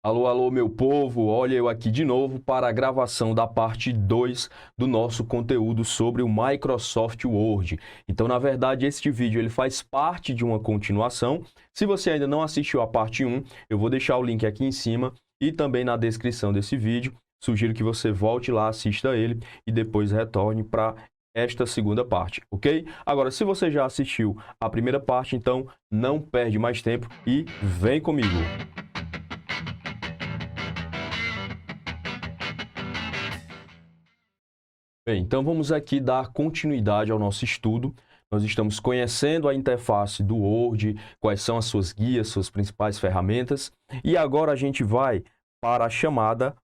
Alô, alô, meu povo! Olha eu aqui de novo para a gravação da parte 2 do nosso conteúdo sobre o Microsoft Word. Então, na verdade, este vídeo ele faz parte de uma continuação. Se você ainda não assistiu a parte 1, eu vou deixar o link aqui em cima e também na descrição desse vídeo. Sugiro que você volte lá, assista ele e depois retorne para esta segunda parte, ok? Agora, se você já assistiu a primeira parte, então não perde mais tempo e vem comigo! Bem, então vamos aqui dar continuidade ao nosso estudo. Nós estamos conhecendo a interface do Word, quais são as suas guias, suas principais ferramentas, e agora a gente vai para a chamada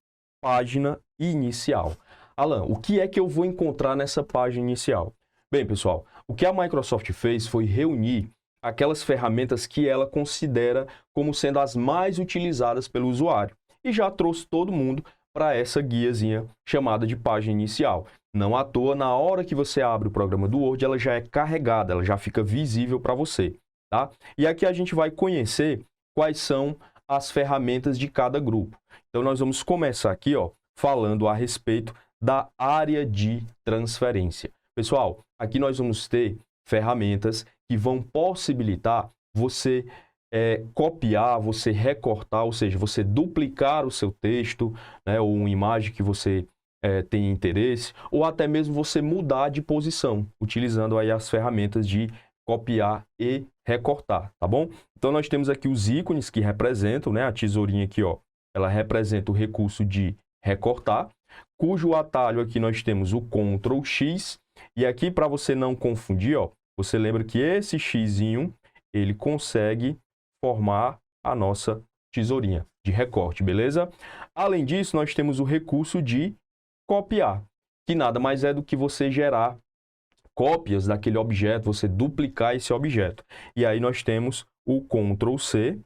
página inicial. Alan, o que é que eu vou encontrar nessa página inicial? Bem, pessoal, o que a Microsoft fez foi reunir aquelas ferramentas que ela considera como sendo as mais utilizadas pelo usuário e já trouxe todo mundo para essa guiazinha chamada de página inicial. Não à toa, na hora que você abre o programa do Word, ela já é carregada, ela já fica visível para você, tá? E aqui a gente vai conhecer quais são as ferramentas de cada grupo. Então, nós vamos começar aqui, ó, falando a respeito da área de transferência. Pessoal, aqui nós vamos ter ferramentas que vão possibilitar você copiar, você recortar, ou seja, você duplicar o seu texto, né, ou uma imagem que você tem interesse, ou até mesmo você mudar de posição, utilizando aí as ferramentas de copiar e recortar, tá bom? Então, nós temos aqui os ícones que representam, né, a tesourinha aqui, ó, ela representa o recurso de recortar, cujo atalho aqui nós temos o Ctrl X, e aqui para você não confundir, ó, você lembra que esse xizinho, ele consegue formar a nossa tesourinha de recorte, beleza? Além disso, nós temos o recurso de copiar, que nada mais é do que você gerar cópias daquele objeto, você duplicar esse objeto. E aí nós temos o Ctrl C,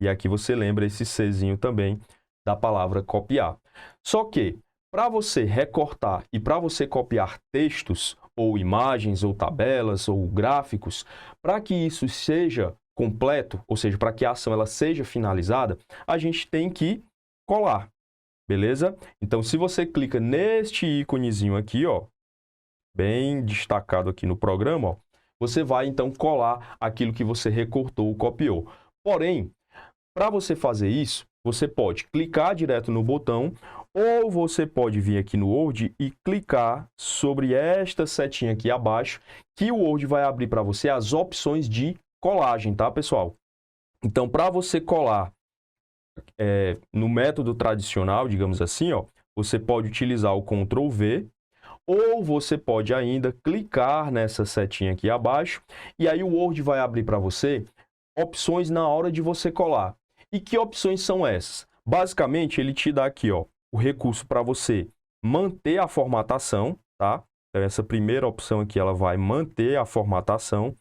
e aqui você lembra esse Czinho também da palavra copiar. Só que, para você recortar e para você copiar textos, ou imagens, ou tabelas, ou gráficos, para que isso seja completo, ou seja, para que a ação ela seja finalizada, a gente tem que colar. Beleza? Então, se você clica neste íconezinho aqui, ó, bem destacado aqui no programa, ó, você vai, então, colar aquilo que você recortou ou copiou. Porém, para você fazer isso, você pode clicar direto no botão ou você pode vir aqui no Word e clicar sobre esta setinha aqui abaixo, que o Word vai abrir para você as opções de colagem, tá, pessoal? Então, para você colar no método tradicional, digamos assim, ó, você pode utilizar o Ctrl V, ou você pode ainda clicar nessa setinha aqui abaixo, e aí o Word vai abrir para você opções na hora de você colar. E que opções são essas? Basicamente, ele te dá aqui, ó, o recurso para você manter a formatação, tá? Então, essa primeira opção aqui, ela vai manter a formatação.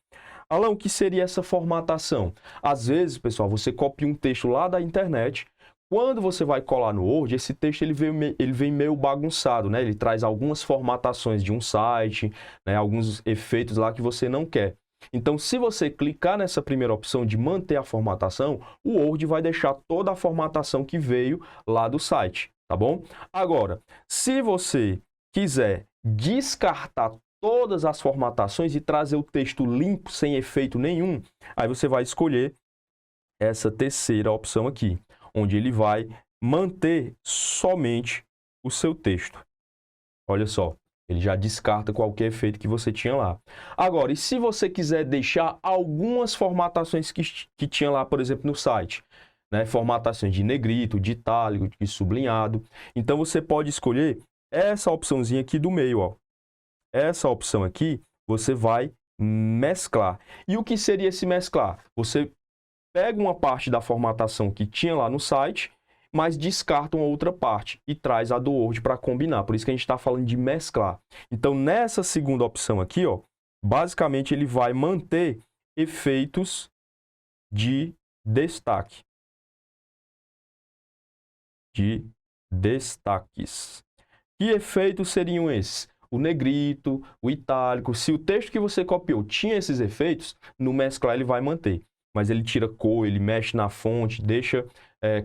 Alan, o que seria essa formatação? Às vezes, pessoal, você copia um texto lá da internet, quando você vai colar no Word, esse texto ele vem meio bagunçado, né? Ele traz algumas formatações de um site, né? Alguns efeitos lá que você não quer. Então, se você clicar nessa primeira opção de manter a formatação, o Word vai deixar toda a formatação que veio lá do site, tá bom? Agora, se você quiser descartar todas as formatações e trazer o texto limpo, sem efeito nenhum, aí você vai escolher essa terceira opção aqui, onde ele vai manter somente o seu texto. Olha só, ele já descarta qualquer efeito que você tinha lá. Agora, e se você quiser deixar algumas formatações que tinha lá, por exemplo, no site, né? Formatações de negrito, de itálico, de sublinhado, então você pode escolher essa opçãozinha aqui do meio, ó. Essa opção aqui, você vai mesclar. E o que seria esse mesclar? Você pega uma parte da formatação que tinha lá no site, mas descarta uma outra parte e traz a do Word para combinar. Por isso que a gente está falando de mesclar. Então, nessa segunda opção aqui, ó, basicamente ele vai manter efeitos de destaque. De destaques. Que efeitos seriam esses? O negrito, o itálico. Se o texto que você copiou tinha esses efeitos, no mesclar ele vai manter. Mas ele tira cor, ele mexe na fonte, deixa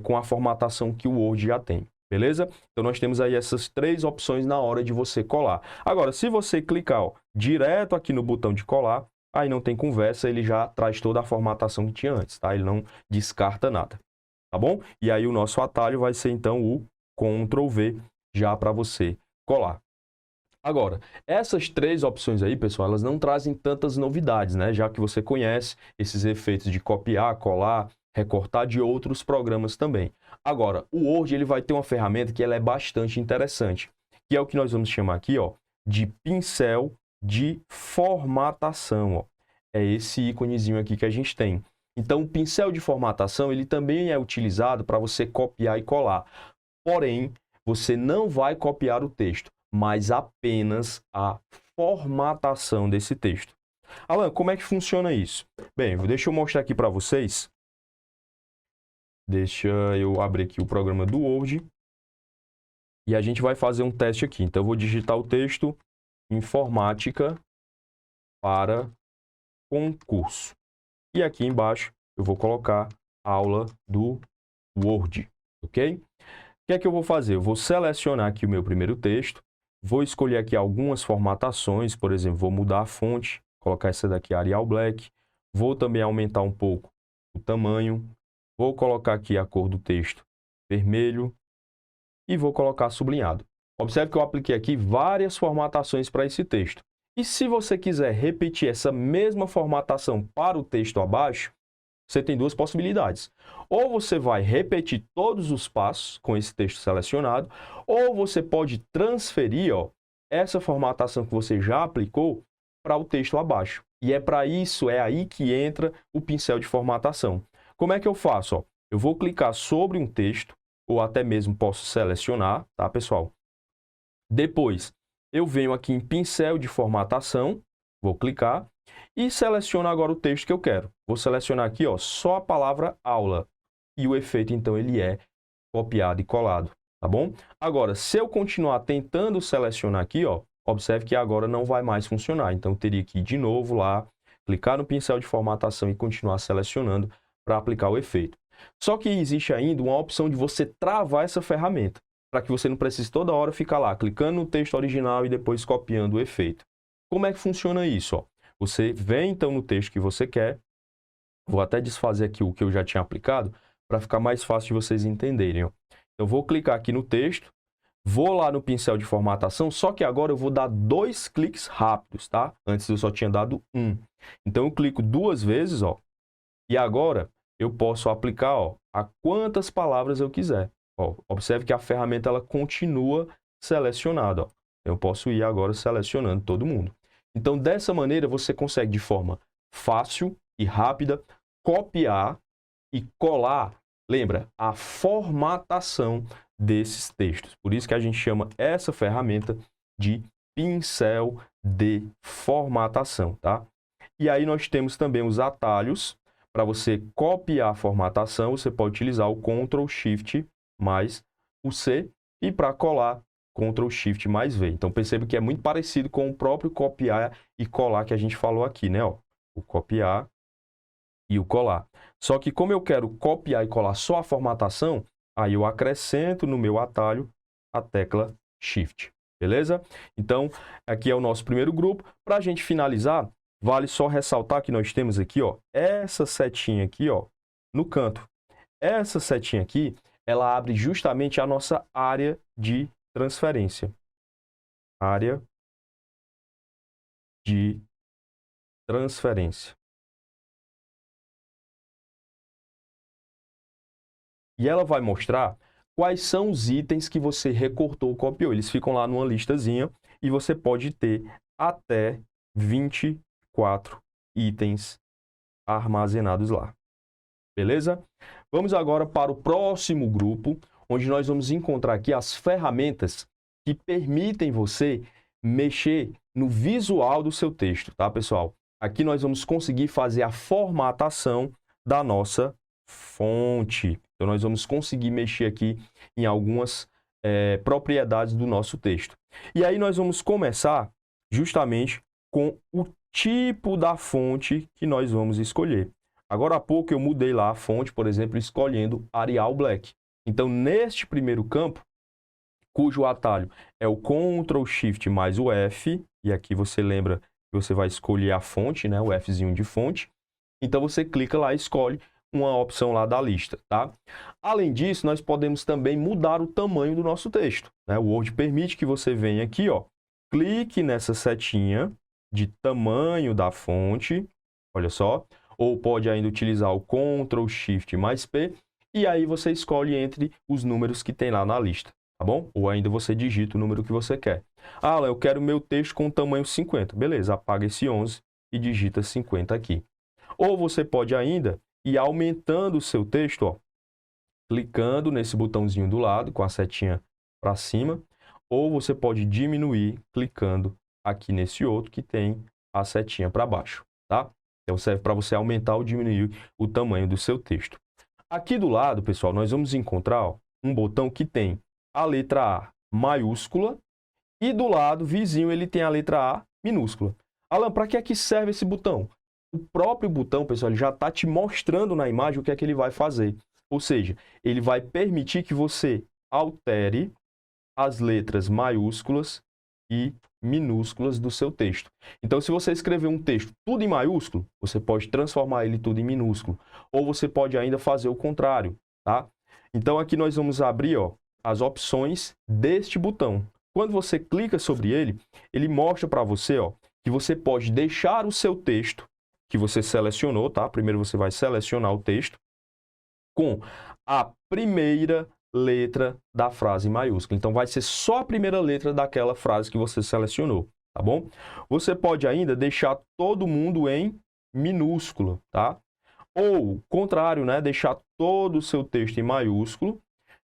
com a formatação que o Word já tem. Beleza? Então, nós temos aí essas 3 opções na hora de você colar. Agora, se você clicar direto aqui no botão de colar, aí não tem conversa, ele já traz toda a formatação que tinha antes, tá? Ele não descarta nada, tá bom? E aí o nosso atalho vai ser, então, o Ctrl+V, já para você colar. Agora, essas 3 opções aí, pessoal, elas não trazem tantas novidades, né? Já que você conhece esses efeitos de copiar, colar, recortar de outros programas também. Agora, o Word ele vai ter uma ferramenta que ela é bastante interessante, que é o que nós vamos chamar aqui, ó, de pincel de formatação. Ó. É esse íconezinho aqui que a gente tem. Então, o pincel de formatação ele também é utilizado para você copiar e colar. Porém, você não vai copiar o texto, mas apenas a formatação desse texto. Alan, como é que funciona isso? Bem, deixa eu mostrar aqui para vocês. Deixa eu abrir aqui o programa do Word. E a gente vai fazer um teste aqui. Então, eu vou digitar o texto Informática para concurso. E aqui embaixo eu vou colocar aula do Word, ok? O que é que eu vou fazer? Eu vou selecionar aqui o meu primeiro texto. Vou escolher aqui algumas formatações. Por exemplo, vou mudar a fonte. Colocar essa daqui, Arial Black. Vou também aumentar um pouco o tamanho. Vou colocar aqui a cor do texto vermelho e vou colocar sublinhado. Observe que eu apliquei aqui várias formatações para esse texto. E se você quiser repetir essa mesma formatação para o texto abaixo, você tem 2 possibilidades. Ou você vai repetir todos os passos com esse texto selecionado, ou você pode transferir essa formatação que você já aplicou para o texto abaixo. E é para isso, é aí que entra o pincel de formatação. Como é que eu faço? Eu vou clicar sobre um texto, ou até mesmo posso selecionar, tá, pessoal? Depois, eu venho aqui em pincel de formatação, vou clicar e seleciono agora o texto que eu quero. Vou selecionar aqui, só a palavra aula. E o efeito, então, ele é copiado e colado, tá bom? Agora, se eu continuar tentando selecionar aqui, observe que agora não vai mais funcionar. Então, eu teria que ir de novo lá, clicar no pincel de formatação e continuar selecionando para aplicar o efeito. Só que existe ainda uma opção de você travar essa ferramenta, para que você não precise toda hora ficar lá, clicando no texto original e depois copiando o efeito. Como é que funciona isso? Você vem, então, no texto que você quer. Vou até desfazer aqui o que eu já tinha aplicado, para ficar mais fácil de vocês entenderem. Eu vou clicar aqui no texto, vou lá no pincel de formatação, só que agora eu vou dar 2 cliques rápidos, tá? Antes eu só tinha dado 1. Então, eu clico 2 vezes, e agora eu posso aplicar, a quantas palavras eu quiser. Observe que a ferramenta ela continua selecionada. Eu posso ir agora selecionando todo mundo. Então, dessa maneira, você consegue, de forma fácil e rápida, copiar e colar, lembra, a formatação desses textos. Por isso que a gente chama essa ferramenta de pincel de formatação, tá? E aí nós temos também os atalhos. Para você copiar a formatação, você pode utilizar o Ctrl Shift mais o C, e para colar, Ctrl Shift mais V. Então, perceba que é muito parecido com o próprio copiar e colar que a gente falou aqui, né? O copiar e o colar. Só que como eu quero copiar e colar só a formatação, aí eu acrescento no meu atalho a tecla Shift, beleza? Então, aqui é o nosso primeiro grupo. Para a gente finalizar, vale só ressaltar que nós temos aqui, essa setinha aqui, no canto. Essa setinha aqui, ela abre justamente a nossa área de transferência. Área de transferência. E ela vai mostrar quais são os itens que você recortou ou copiou. Eles ficam lá numa listazinha e você pode ter até 24 itens armazenados lá. Beleza? Vamos agora para o próximo grupo, onde nós vamos encontrar aqui as ferramentas que permitem você mexer no visual do seu texto, tá, pessoal? Aqui nós vamos conseguir fazer a formatação da nossa fonte. Então, nós vamos conseguir mexer aqui em algumas propriedades do nosso texto. E aí nós vamos começar justamente com o tipo da fonte que nós vamos escolher. Agora há pouco eu mudei lá a fonte, por exemplo, escolhendo Arial Black. Então, neste primeiro campo, cujo atalho é o Ctrl Shift mais o F, e aqui você lembra que você vai escolher a fonte, né, o Fzinho de fonte. Então, você clica lá e escolhe uma opção lá da lista, tá? Além disso, nós podemos também mudar o tamanho do nosso texto, né? O Word permite que você venha aqui, ó, clique nessa setinha de tamanho da fonte, olha só, ou pode ainda utilizar o Ctrl Shift mais P, e aí você escolhe entre os números que tem lá na lista, tá bom? Ou ainda você digita o número que você quer. Ah, Alan, eu quero meu texto com tamanho 50. Beleza, apaga esse 11 e digita 50 aqui. Ou você pode ainda ir aumentando o seu texto, ó, clicando nesse botãozinho do lado, com a setinha para cima, ou você pode diminuir clicando aqui nesse outro que tem a setinha para baixo, tá? Então serve para você aumentar ou diminuir o tamanho do seu texto. Aqui do lado, pessoal, nós vamos encontrar, ó, um botão que tem a letra A maiúscula e do lado vizinho ele tem a letra A minúscula. Alan, para que é que serve esse botão? O próprio botão, pessoal, ele já está te mostrando na imagem o que é que ele vai fazer. Ou seja, ele vai permitir que você altere as letras maiúsculas e minúsculas do seu texto. Então, se você escrever um texto tudo em maiúsculo, você pode transformar ele tudo em minúsculo. Ou você pode ainda fazer o contrário, tá? Então, aqui nós vamos abrir, ó, as opções deste botão. Quando você clica sobre ele, ele mostra para você, ó, que você pode deixar o seu texto que você selecionou, tá? Primeiro você vai selecionar o texto com a primeira letra da frase maiúscula. Então, vai ser só a primeira letra daquela frase que você selecionou, tá bom? Você pode ainda deixar todo mundo em minúsculo, tá? Ou, contrário, né? Deixar todo o seu texto em maiúsculo.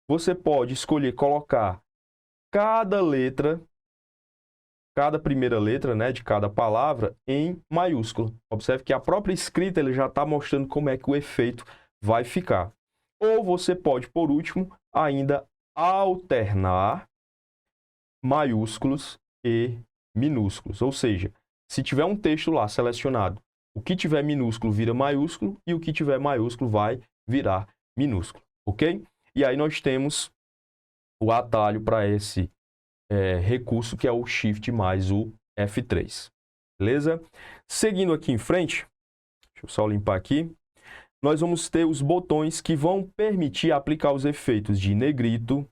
Você pode escolher colocar cada letra, cada primeira letra, né, de cada palavra em maiúsculo. Observe que a própria escrita ele já está mostrando como é que o efeito vai ficar. Ou você pode, por último, ainda alternar maiúsculos e minúsculos. Ou seja, se tiver um texto lá selecionado, o que tiver minúsculo vira maiúsculo e o que tiver maiúsculo vai virar minúsculo, ok? E aí nós temos o atalho para esse recurso que é o Shift mais o F3, beleza? Seguindo aqui em frente, deixa eu só limpar aqui. Nós vamos ter os botões que vão permitir aplicar os efeitos de negrito,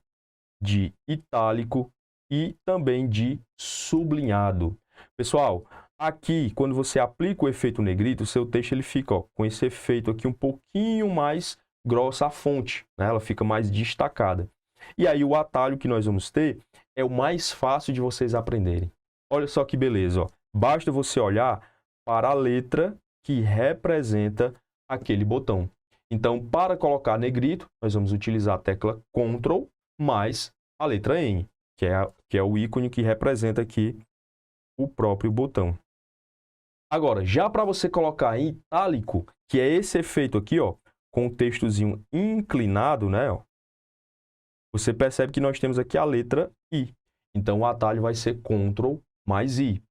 de itálico e também de sublinhado. Pessoal, aqui, quando você aplica o efeito negrito, o seu texto ele fica, ó, com esse efeito aqui um pouquinho mais grossa a fonte, né? Ela fica mais destacada. E aí o atalho que nós vamos ter é o mais fácil de vocês aprenderem. Olha só que beleza, ó. Basta você olhar para a letra que representa aquele botão. Então, para colocar negrito, nós vamos utilizar a tecla Ctrl mais a letra N, que é o ícone que representa aqui o próprio botão. Agora, já para você colocar em itálico, que é esse efeito aqui, ó, com o textozinho inclinado, né, ó, você percebe que nós temos aqui a letra I. Então, o atalho vai ser Ctrl mais I.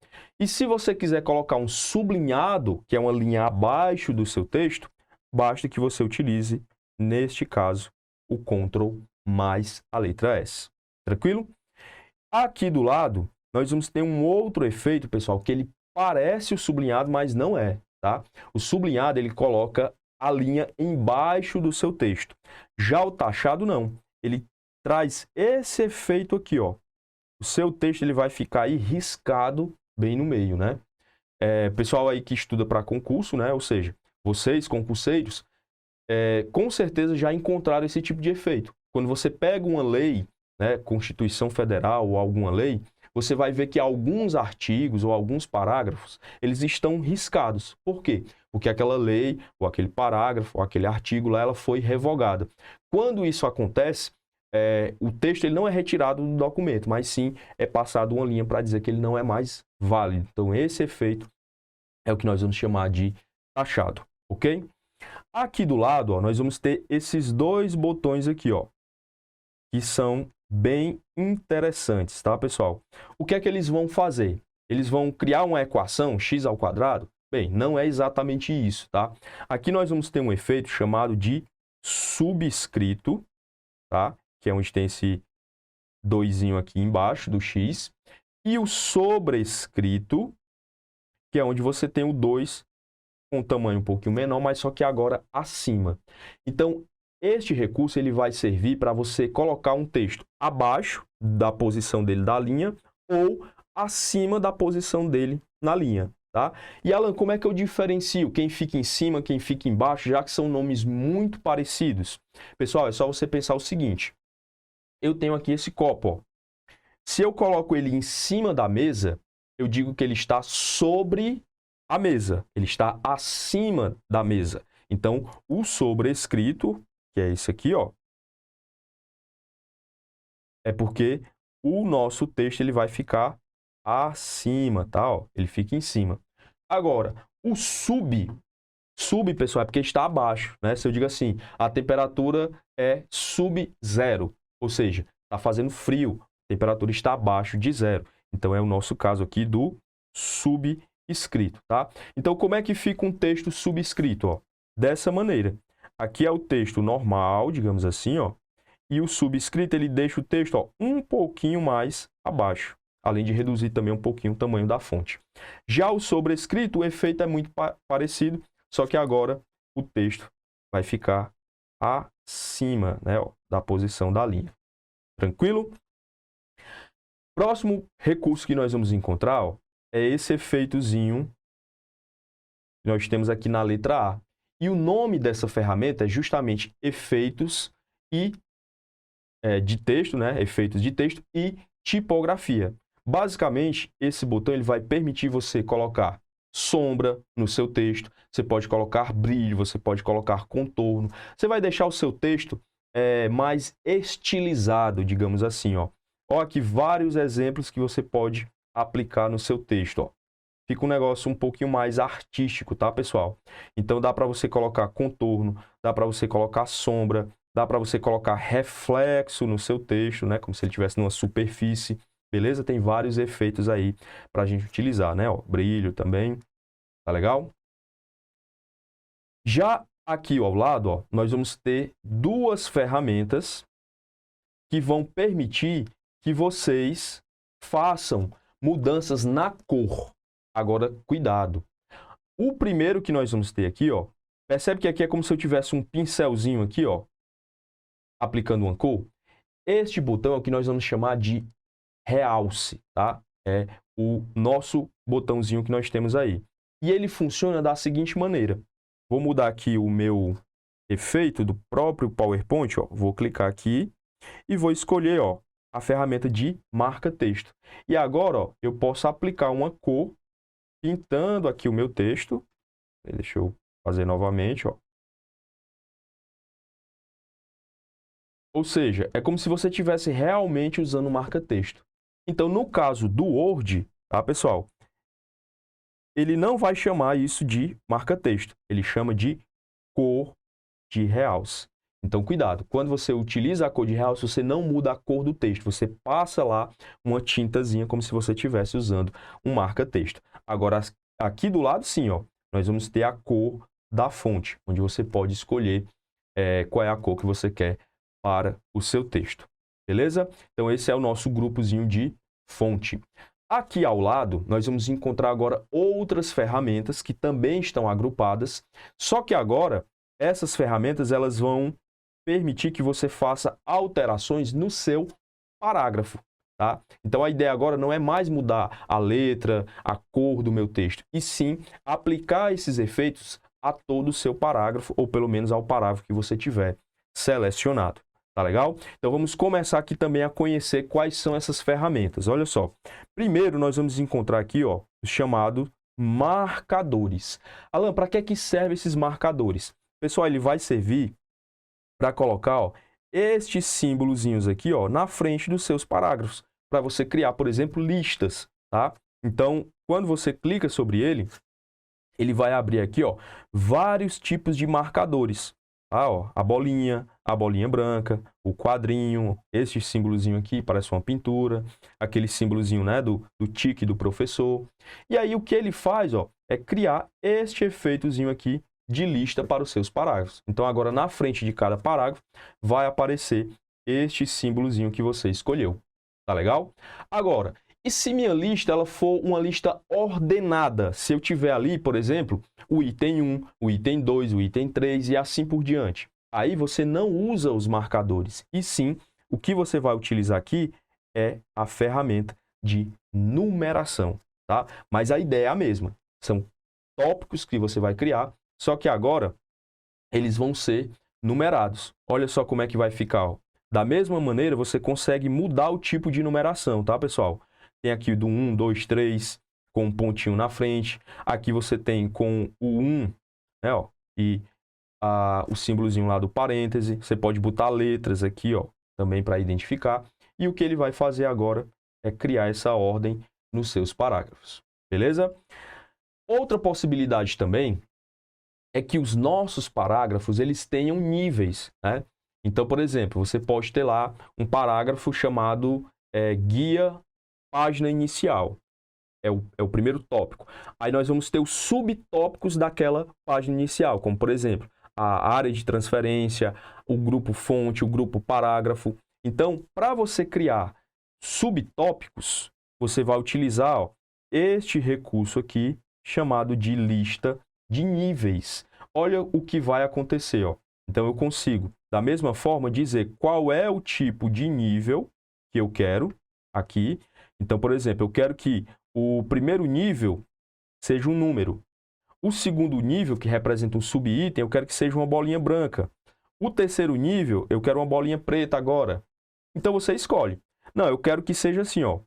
E se você quiser colocar um sublinhado, que é uma linha abaixo do seu texto, basta que você utilize, neste caso, o Ctrl mais a letra S. Tranquilo? Aqui do lado, nós vamos ter um outro efeito, pessoal, que ele parece o sublinhado, mas não é, tá? O sublinhado, ele coloca a linha embaixo do seu texto. Já o taxado, não. Ele traz esse efeito aqui, ó. O seu texto ele vai ficar aí riscado bem no meio, né? Pessoal aí que estuda para concurso, né? Ou seja, vocês, concurseiros, com certeza já encontraram esse tipo de efeito. Quando você pega uma lei, né, Constituição Federal ou alguma lei, você vai ver que alguns artigos ou alguns parágrafos, eles estão riscados. Por quê? Porque aquela lei, ou aquele parágrafo, ou aquele artigo lá, ela foi revogada. Quando isso acontece, o texto ele não é retirado do documento, mas sim é passado uma linha para dizer que ele não é mais válido. Então, esse efeito é o que nós vamos chamar de taxado, ok? Aqui do lado, ó, nós vamos ter esses dois botões aqui, ó, que são bem interessantes, tá, pessoal? O que é que eles vão fazer? Eles vão criar uma equação x², Bem, não é exatamente isso, tá? Aqui nós vamos ter um efeito chamado de subscrito, tá? Que é onde tem esse doisinho aqui embaixo do x, e o sobrescrito, que é onde você tem o 2 com um tamanho um pouquinho menor, mas só que agora acima. Então, este recurso ele vai servir para você colocar um texto abaixo da posição dele da linha ou acima da posição dele na linha, tá? E Alan, como é que eu diferencio quem fica em cima, quem fica embaixo, já que são nomes muito parecidos? Pessoal, é só você pensar o seguinte. Eu tenho aqui esse copo, ó. Se eu coloco ele em cima da mesa, eu digo que ele está sobre a mesa, ele está acima da mesa. Então, o sobrescrito, que é esse aqui, ó, é porque o nosso texto ele vai ficar acima, tá? Ó, ele fica em cima. Agora, o sub, pessoal, é porque está abaixo, né? Se eu digo assim, a temperatura é sub-zero, ou seja, está fazendo frio, a temperatura está abaixo de zero. Então, é o nosso caso aqui do subscrito, tá? Então, como é que fica um texto subscrito, ó? Dessa maneira. Aqui é o texto normal, digamos assim, ó. E o subscrito, ele deixa o texto, ó, um pouquinho mais abaixo, além de reduzir também um pouquinho o tamanho da fonte. Já o sobrescrito, o efeito é muito parecido, só que agora o texto vai ficar acima, né, ó, da posição da linha. Tranquilo? Próximo recurso que nós vamos encontrar, ó, é esse efeitozinho que nós temos aqui na letra A. E o nome dessa ferramenta é justamente efeitos de texto, né? Efeitos de texto e tipografia. Basicamente, esse botão ele vai permitir você colocar sombra no seu texto, você pode colocar brilho, você pode colocar contorno, você vai deixar o seu texto mais estilizado, digamos assim, ó. Ó, aqui vários exemplos que você pode aplicar no seu texto, ó. Fica um negócio um pouquinho mais artístico, tá, pessoal? Então, dá para você colocar contorno, dá para você colocar sombra, dá para você colocar reflexo no seu texto, né? Como se ele estivesse numa superfície, beleza? Tem vários efeitos aí para a gente utilizar, né? Ó, brilho também, tá legal? Já aqui ao lado, ó, nós vamos ter duas ferramentas que vão permitir que vocês façam mudanças na cor. Agora, cuidado. O primeiro que nós vamos ter aqui, ó, percebe que aqui é como se eu tivesse um pincelzinho aqui, ó, aplicando uma cor. Este botão é o que nós vamos chamar de realce, tá? É o nosso botãozinho que nós temos aí. E ele funciona da seguinte maneira. Vou mudar aqui o meu efeito do próprio PowerPoint, ó. Vou clicar aqui e vou escolher, ó, a ferramenta de marca-texto. E agora, ó, eu posso aplicar uma cor pintando aqui o meu texto. Deixa eu fazer novamente, ó. Ou seja, é como se você estivesse realmente usando o marca-texto. Então, no caso do Word, tá, pessoal? Ele não vai chamar isso de marca-texto. Ele chama de cor de realce. Então, cuidado. Quando você utiliza a cor de realce, você não muda a cor do texto. Você passa lá uma tintazinha como se você estivesse usando um marca-texto. Agora, aqui do lado, sim, ó, nós vamos ter a cor da fonte, onde você pode escolher qual é a cor que você quer para o seu texto. Beleza? Então, esse é o nosso grupozinho de fonte. Aqui ao lado, nós vamos encontrar agora outras ferramentas que também estão agrupadas, só que agora essas ferramentas elas vão permitir que você faça alterações no seu parágrafo, tá? Então, a ideia agora não é mais mudar a letra, a cor do meu texto, e sim aplicar esses efeitos a todo o seu parágrafo, ou pelo menos ao parágrafo que você tiver selecionado. Tá legal? Então, vamos começar aqui também a conhecer quais são essas ferramentas. Olha só. Primeiro, nós vamos encontrar aqui, ó, o chamado marcadores. Alan, para que servem esses marcadores? Pessoal, ele vai servir para colocar, ó, estes símbolozinhos aqui, ó, na frente dos seus parágrafos, para você criar, por exemplo, listas, tá? Então, quando você clica sobre ele, ele vai abrir aqui, ó, vários tipos de marcadores. Ó, a bolinha branca, o quadrinho, esse símbolozinho aqui parece uma pintura, aquele símbolozinho, né, do tique do professor. E aí o que ele faz, ó, é criar este efeitozinho aqui de lista para os seus parágrafos. Então, agora, na frente de cada parágrafo, vai aparecer este símbolozinho que você escolheu. Tá legal? Agora, e se minha lista ela for uma lista ordenada? Se eu tiver ali, por exemplo, o item 1, o item 2, o item 3 e assim por diante. Aí você não usa os marcadores, e sim, o que você vai utilizar aqui é a ferramenta de numeração, tá? Mas a ideia é a mesma. São tópicos que você vai criar, só que agora eles vão ser numerados. Olha só como é que vai ficar, ó. Da mesma maneira, você consegue mudar o tipo de numeração, tá, pessoal? Tem aqui do 1, 2, 3, com um pontinho na frente. Aqui você tem com o 1, né, ó, e o símbolozinho lá do parêntese. Você pode botar letras aqui, ó, também para identificar. E o que ele vai fazer agora é criar essa ordem nos seus parágrafos. Beleza? Outra possibilidade também é que os nossos parágrafos eles tenham níveis, né? Então, por exemplo, você pode ter lá um parágrafo chamado guia página inicial. É o primeiro tópico. Aí nós vamos ter os subtópicos daquela página inicial, como, por exemplo, a área de transferência, o grupo fonte, o grupo parágrafo. Então, para você criar subtópicos, você vai utilizar, ó, este recurso aqui, chamado de lista de níveis. Olha o que vai acontecer, ó. Então, eu consigo, da mesma forma, dizer qual é o tipo de nível que eu quero aqui. Então, por exemplo, eu quero que o primeiro nível seja um número. O segundo nível, que representa um subitem, eu quero que seja uma bolinha branca. O terceiro nível, eu quero uma bolinha preta agora. Então, você escolhe. Não, eu quero que seja assim, ó.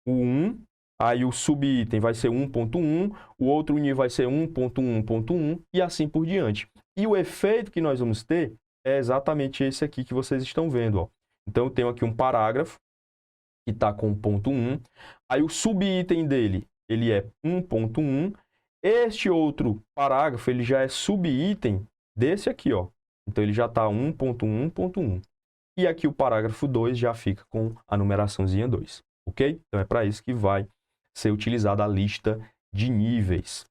O 1, aí o subitem vai ser 1.1, o outro nível vai ser 1.1.1 e assim por diante. E o efeito que nós vamos ter é exatamente esse aqui que vocês estão vendo, ó. Então, eu tenho aqui um parágrafo que está com ponto 1. Aí o subitem dele, ele é 1.1. Este outro parágrafo, ele já é subitem desse aqui, ó. Então, ele já está 1.1.1. E aqui o parágrafo 2 já fica com a numeraçãozinha 2, ok? Então, é para isso que vai ser utilizada a lista de níveis.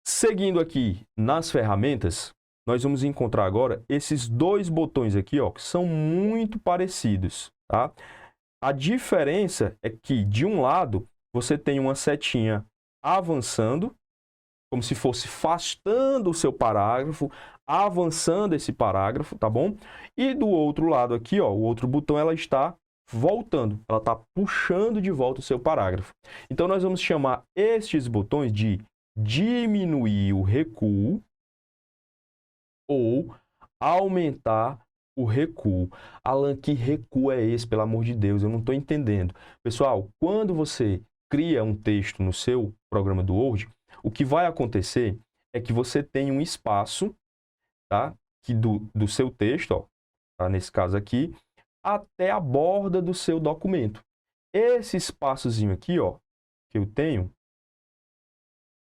Seguindo aqui nas ferramentas, nós vamos encontrar agora esses dois botões aqui, ó, que são muito parecidos, tá? A diferença é que, de um lado, você tem uma setinha avançando, como se fosse afastando o seu parágrafo, avançando esse parágrafo, tá bom? E do outro lado aqui, ó, o outro botão, ela está voltando, ela está puxando de volta o seu parágrafo. Então, nós vamos chamar estes botões de diminuir o recuo ou aumentar o recuo. Alan, que recuo é esse, pelo amor de Deus? Eu não estou entendendo. Pessoal, quando você cria um texto no seu programa do Word, o que vai acontecer é que você tem um espaço, tá? Que do seu texto, ó, tá? Nesse caso aqui, até a borda do seu documento. Esse espaçozinho aqui, ó, que eu tenho,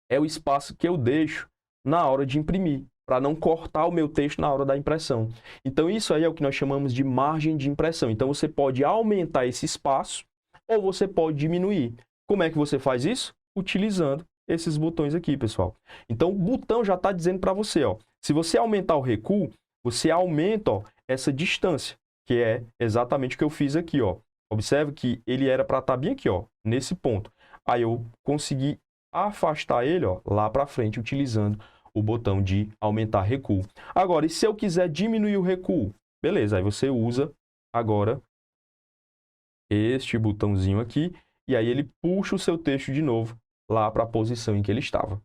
é o espaço que eu deixo na hora de imprimir, para não cortar o meu texto na hora da impressão. Então, isso aí é o que nós chamamos de margem de impressão. Então, você pode aumentar esse espaço ou você pode diminuir. Como é que você faz isso? Utilizando esses botões aqui, pessoal. Então, o botão já está dizendo para você, ó, se você aumentar o recuo, você aumenta, ó, essa distância, que é exatamente o que eu fiz aqui, ó. Observe que ele era para estar bem aqui, ó, nesse ponto. Aí eu consegui afastar ele, ó, lá para frente, utilizando o botão de aumentar recuo. Agora, e se eu quiser diminuir o recuo? Beleza, aí você usa agora este botãozinho aqui, e aí ele puxa o seu texto de novo lá para a posição em que ele estava.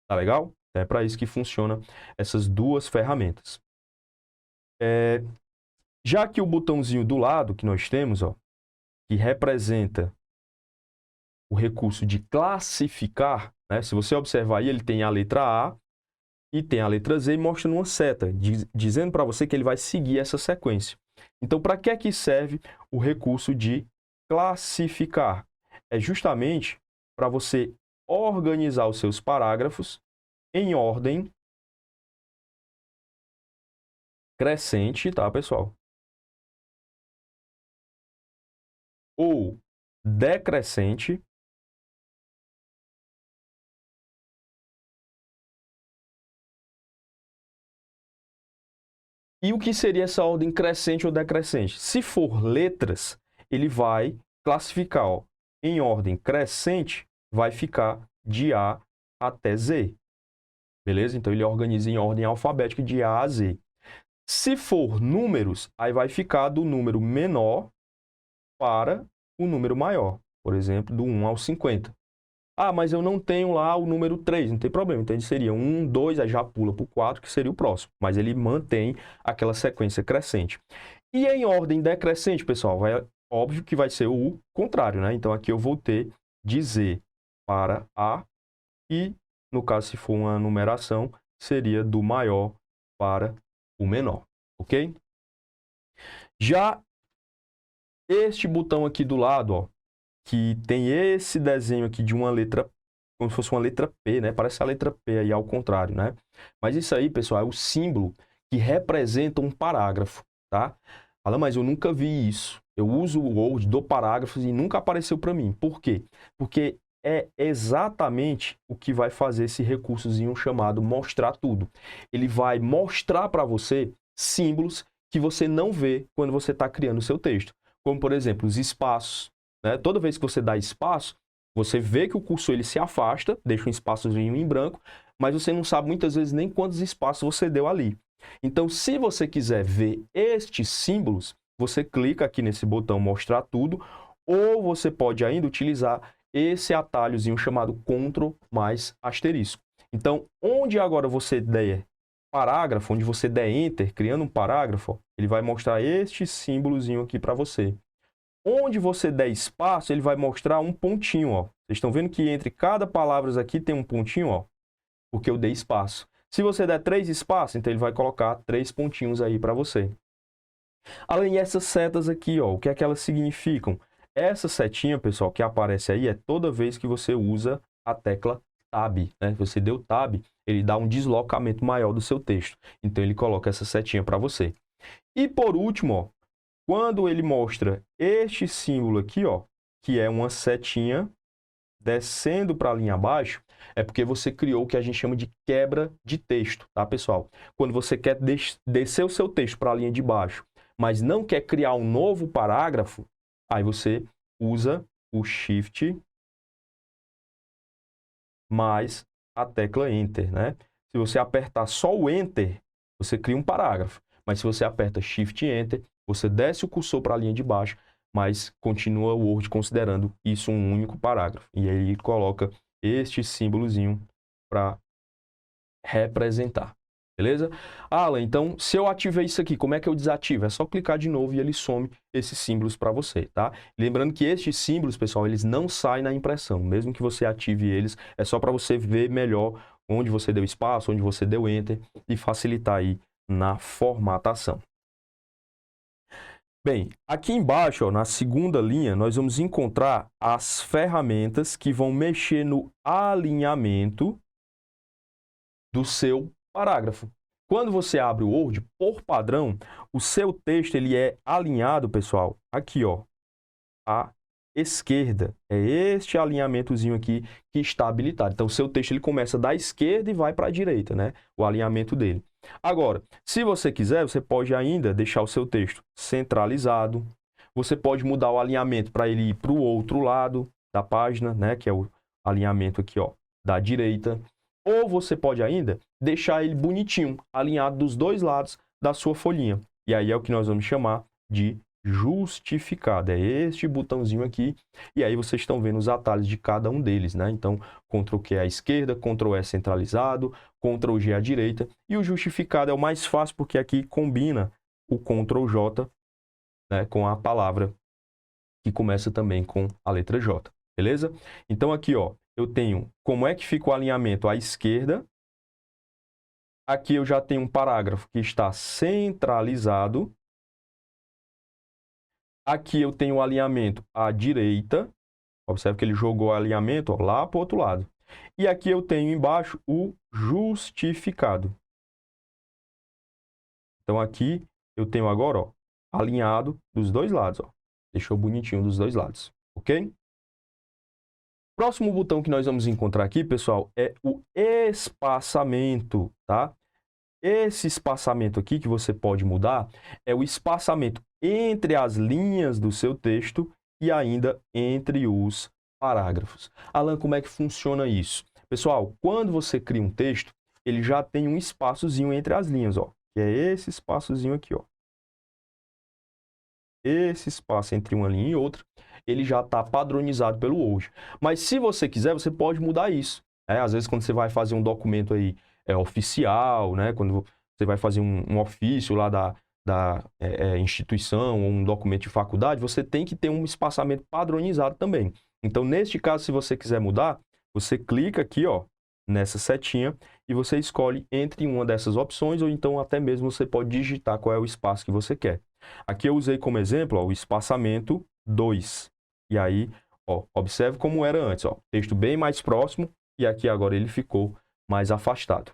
Tá legal? É para isso que funciona essas duas ferramentas. Já que o botãozinho do lado que nós temos, ó, que representa o recurso de classificar, né? Se você observar aí, ele tem a letra A e tem a letra Z e mostra uma seta, dizendo para você que ele vai seguir essa sequência. Então, para que é que serve o recurso de classificar? É justamente para você organizar os seus parágrafos em ordem crescente, tá, pessoal? Ou decrescente E o que seria essa ordem crescente ou decrescente? Se for letras, ele vai classificar, ó, em ordem crescente, vai ficar de A até Z. Beleza? Então, ele organiza em ordem alfabética de A a Z. Se for números, aí vai ficar do número menor para o número maior. Por exemplo, do 1 ao 50. Ah, mas eu não tenho lá o número 3, não tem problema. Então, ele seria 1, 2, aí já pula para o 4, que seria o próximo. Mas ele mantém aquela sequência crescente. E em ordem decrescente, pessoal, óbvio que vai ser o contrário, né? Então, aqui eu vou ter de Z para A e, no caso, se for uma numeração, seria do maior para o menor, ok? Já este botão aqui do lado, ó, que tem esse desenho aqui de uma letra, como se fosse uma letra P, né? Parece a letra P aí ao contrário, né? Mas isso aí, pessoal, é o símbolo que representa um parágrafo, tá? Fala, mas eu nunca vi isso. Eu uso o Word, dou parágrafos e nunca apareceu para mim. Por quê? Porque é exatamente o que vai fazer esse recursozinho chamado mostrar tudo. Ele vai mostrar para você símbolos que você não vê quando você está criando o seu texto. Como, por exemplo, os espaços. Né? Toda vez que você dá espaço, você vê que o cursor ele se afasta, deixa um espaçozinho em branco, mas você não sabe muitas vezes nem quantos espaços você deu ali. Então, se você quiser ver estes símbolos, você clica aqui nesse botão mostrar tudo, ou você pode ainda utilizar esse atalhozinho chamado Ctrl mais asterisco. Então, onde agora você der parágrafo, onde você der Enter, criando um parágrafo, ele vai mostrar este símbolozinho aqui para você. Onde você der espaço, ele vai mostrar um pontinho, ó. Vocês estão vendo que entre cada palavra aqui tem um pontinho, ó, porque eu dei espaço. Se você der 3 espaços, então ele vai colocar 3 pontinhos aí para você. Além dessas setas aqui, ó, o que é que elas significam? Essa setinha, pessoal, que aparece aí é toda vez que você usa a tecla Tab, né? Você deu Tab, ele dá um deslocamento maior do seu texto. Então, ele coloca essa setinha para você. E por último, ó, quando ele mostra este símbolo aqui, ó, que é uma setinha descendo para a linha abaixo, é porque você criou o que a gente chama de quebra de texto, tá, pessoal? Quando você quer descer o seu texto para a linha de baixo, mas não quer criar um novo parágrafo, aí você usa o Shift mais a tecla Enter, né? Se você apertar só o Enter, você cria um parágrafo. Mas se você aperta Shift e Enter, você desce o cursor para a linha de baixo, mas continua o Word considerando isso um único parágrafo. E aí ele coloca este símbolozinho para representar. Beleza? Alan, então, se eu ativei isso aqui, como é que eu desativo? É só clicar de novo e ele some esses símbolos para você, tá? Lembrando que estes símbolos, pessoal, eles não saem na impressão. Mesmo que você ative eles, é só para você ver melhor onde você deu espaço, onde você deu Enter e facilitar aí na formatação. Bem, aqui embaixo, ó, na segunda linha, nós vamos encontrar as ferramentas que vão mexer no alinhamento do seu parágrafo. Quando você abre o Word, por padrão, o seu texto ele é alinhado, pessoal, aqui, ó, à esquerda. É este alinhamentozinho aqui que está habilitado. Então, o seu texto ele começa da esquerda e vai para a direita, né? O alinhamento dele. Agora, se você quiser, você pode ainda deixar o seu texto centralizado. Você pode mudar o alinhamento para ele ir para o outro lado da página, né? Que é o alinhamento aqui, ó, da direita. Ou você pode ainda deixar ele bonitinho, alinhado dos dois lados da sua folhinha. E aí é o que nós vamos chamar de justificado. É este botãozinho aqui. E aí vocês estão vendo os atalhos de cada um deles, né? Então, Ctrl Q à esquerda, Ctrl S centralizado, Ctrl G à direita. E o justificado é o mais fácil porque aqui combina o Ctrl J, né, com a palavra que começa também com a letra J. Beleza? Então, aqui, ó, eu tenho como é que fica o alinhamento à esquerda. Aqui eu já tenho um parágrafo que está centralizado. Aqui eu tenho o alinhamento à direita. Observe que ele jogou o alinhamento, ó, lá para o outro lado. E aqui eu tenho embaixo o justificado. Então aqui eu tenho agora, ó, alinhado dos dois lados. Ó. Deixou bonitinho dos dois lados. Ok? Próximo botão que nós vamos encontrar aqui, pessoal, é o espaçamento, tá? esse espaçamento aqui que você pode mudar é o espaçamento entre as linhas do seu texto e ainda entre os parágrafos. Alan, como é que funciona isso? Pessoal, quando você cria um texto, ele já tem um espaçozinho entre as linhas, ó, que é esse espaçozinho aqui, ó. Esse espaço entre uma linha e outra, ele já está padronizado pelo Word. Mas se você quiser, você pode mudar isso. Às vezes, quando você vai fazer um documento aí, oficial, né? Quando você vai fazer um ofício lá da instituição ou um documento de faculdade, você tem que ter um espaçamento padronizado também. Então, neste caso, se você quiser mudar, você clica aqui, ó, nessa setinha e você escolhe entre uma dessas opções ou então até mesmo você pode digitar qual é o espaço que você quer. Aqui eu usei como exemplo, ó, o espaçamento 2. E aí, ó, observe como era antes, ó, texto bem mais próximo e aqui agora ele ficou mais afastado.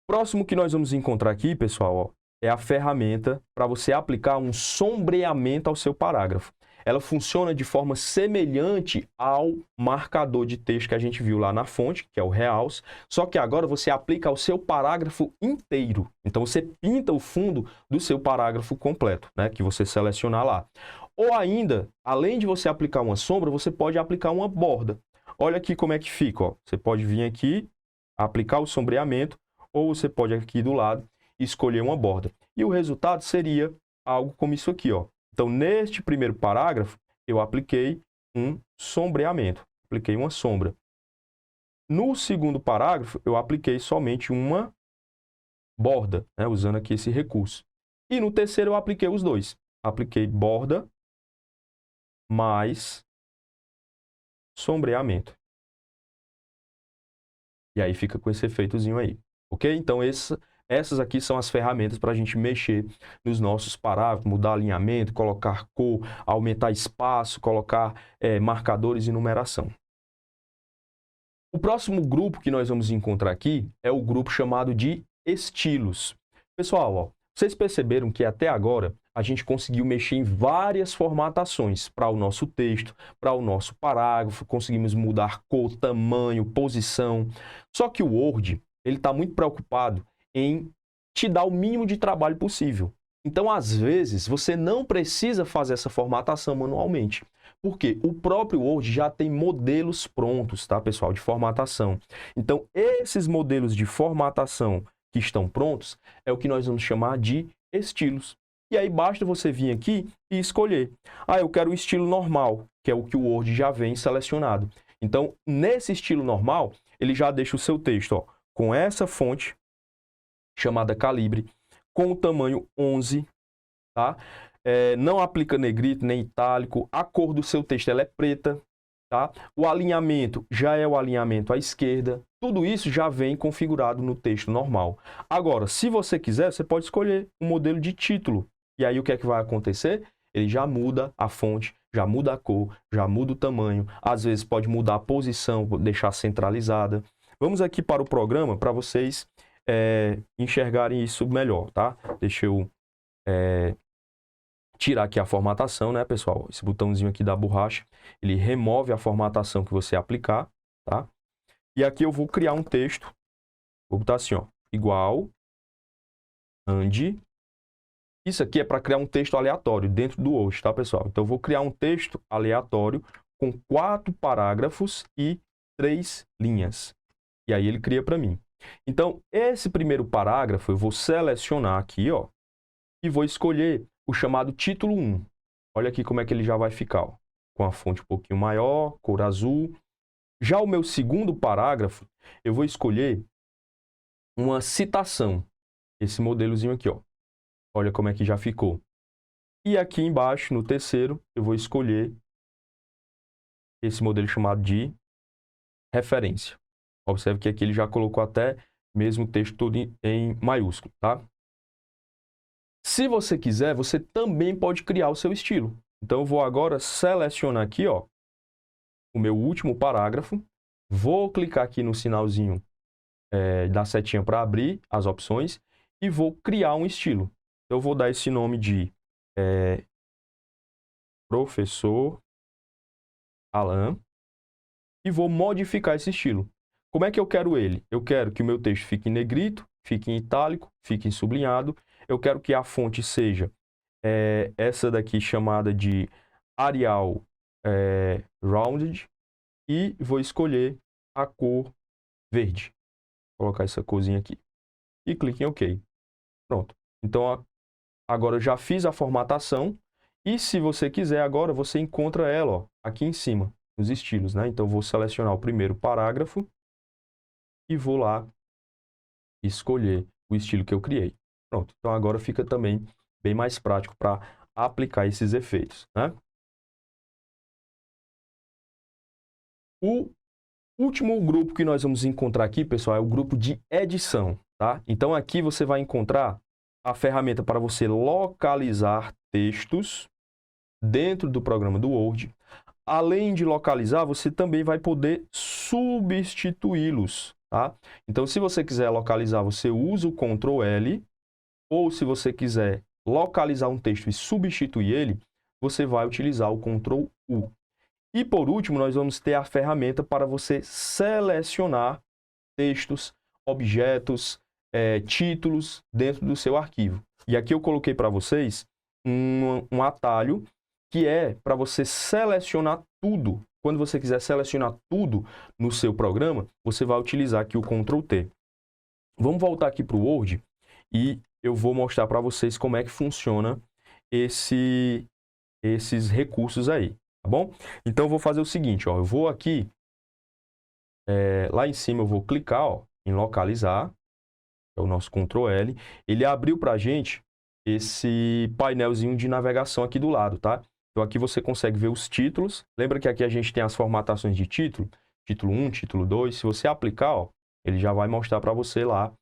Próximo que nós vamos encontrar aqui, pessoal, ó, é a ferramenta para você aplicar um sombreamento ao seu parágrafo. Ela funciona de forma semelhante ao marcador de texto que a gente viu lá na fonte, que é o Realce, só que agora você aplica ao seu parágrafo inteiro. Então, você pinta o fundo do seu parágrafo completo, né, que você selecionar lá. Ou ainda, além de você aplicar uma sombra, você pode aplicar uma borda. Olha aqui como é que fica, ó. Você pode vir aqui, aplicar o sombreamento, ou você pode aqui do lado escolher uma borda. E o resultado seria algo como isso aqui, ó. Então, neste primeiro parágrafo, eu apliquei um sombreamento, apliquei uma sombra. No segundo parágrafo, eu apliquei somente uma borda, né, usando aqui esse recurso. E no terceiro, eu apliquei os dois. Apliquei borda mais sombreamento. E aí fica com esse efeitozinho aí, ok? Então, essas aqui são as ferramentas para a gente mexer nos nossos parágrafos, mudar alinhamento, colocar cor, aumentar espaço, colocar marcadores e numeração. O próximo grupo que nós vamos encontrar aqui é o grupo chamado de estilos. Pessoal, ó, vocês perceberam que até agora a gente conseguiu mexer em várias formatações para o nosso texto, para o nosso parágrafo, conseguimos mudar cor, tamanho, posição. Só que o Word, ele está muito preocupado em te dar o mínimo de trabalho possível. Então, às vezes, você não precisa fazer essa formatação manualmente. Porque o próprio Word já tem modelos prontos, tá, pessoal, de formatação. Então, esses modelos de formatação que estão prontos é o que nós vamos chamar de estilos. E aí basta você vir aqui e escolher. Ah, eu quero o estilo normal, que é o que o Word já vem selecionado. Então, nesse estilo normal, ele já deixa o seu texto, ó, com essa fonte chamada calibre, com o tamanho 11, tá? Não aplica negrito nem itálico, a cor do seu texto ela é preta, tá? O alinhamento já é o alinhamento à esquerda, tudo isso já vem configurado no texto normal. Agora, se você quiser, você pode escolher um modelo de título, e aí o que é que vai acontecer? Ele já muda a fonte, já muda a cor, já muda o tamanho, às vezes pode mudar a posição, deixar centralizada. Vamos aqui para o programa para vocês enxergarem isso melhor, tá? Deixa eu tirar aqui a formatação, né, pessoal? Esse botãozinho aqui da borracha, ele remove a formatação que você aplicar, tá? E aqui eu vou criar um texto, vou botar assim, ó, igual, and. Isso aqui é para criar um texto aleatório dentro do Word, tá, pessoal? Então, eu vou criar um texto aleatório com 4 parágrafos e 3 linhas. E aí ele cria para mim. Então, esse primeiro parágrafo eu vou selecionar aqui, ó, e vou escolher o chamado título 1. Olha aqui como é que ele já vai ficar, ó, com a fonte um pouquinho maior, cor azul. Já o meu segundo parágrafo, eu vou escolher uma citação, esse modelozinho aqui, ó. Olha como é que já ficou. E aqui embaixo, no terceiro, eu vou escolher esse modelo chamado de referência. Observe que aqui ele já colocou até mesmo o texto todo em maiúsculo, tá? Se você quiser, você também pode criar o seu estilo. Então, eu vou agora selecionar aqui, ó, o meu último parágrafo. Vou clicar aqui no sinalzinho da setinha para abrir as opções e vou criar um estilo. Eu vou dar esse nome de Professor Alan e vou modificar esse estilo. Como é que eu quero ele? Eu quero que o meu texto fique em negrito, fique em itálico, fique em sublinhado. Eu quero que a fonte seja essa daqui chamada de Arial Rounded. E vou escolher a cor verde. Vou colocar essa corzinha aqui. E clique em OK. Pronto. Então, agora eu já fiz a formatação. E se você quiser, agora você encontra ela ó, aqui em cima, nos estilos, né? Então, eu vou selecionar o primeiro parágrafo e vou lá escolher o estilo que eu criei. Pronto. Então, agora fica também bem mais prático para aplicar esses efeitos, né? O último grupo que nós vamos encontrar aqui, pessoal, é o grupo de edição, tá? Então, aqui você vai encontrar a ferramenta para você localizar textos dentro do programa do Word. Além de localizar, você também vai poder substituí-los, tá? Então, se você quiser localizar, você usa o Ctrl L, ou se você quiser localizar um texto e substituir ele, você vai utilizar o Ctrl U. E por último, nós vamos ter a ferramenta para você selecionar textos, objetos, títulos dentro do seu arquivo. E aqui eu coloquei para vocês um atalho que é para você selecionar tudo. Quando você quiser selecionar tudo no seu programa, você vai utilizar aqui o Ctrl T. Vamos voltar aqui para o Word e eu vou mostrar para vocês como é que funciona esses recursos aí. Tá bom? Então, eu vou fazer o seguinte, ó, eu vou aqui, lá em cima eu vou clicar ó, em localizar, é o nosso Ctrl L, ele abriu para a gente esse painelzinho de navegação aqui do lado, tá? Então, aqui você consegue ver os títulos, lembra que aqui a gente tem as formatações de título, título 1, título 2, se você aplicar, ó, ele já vai mostrar para você lá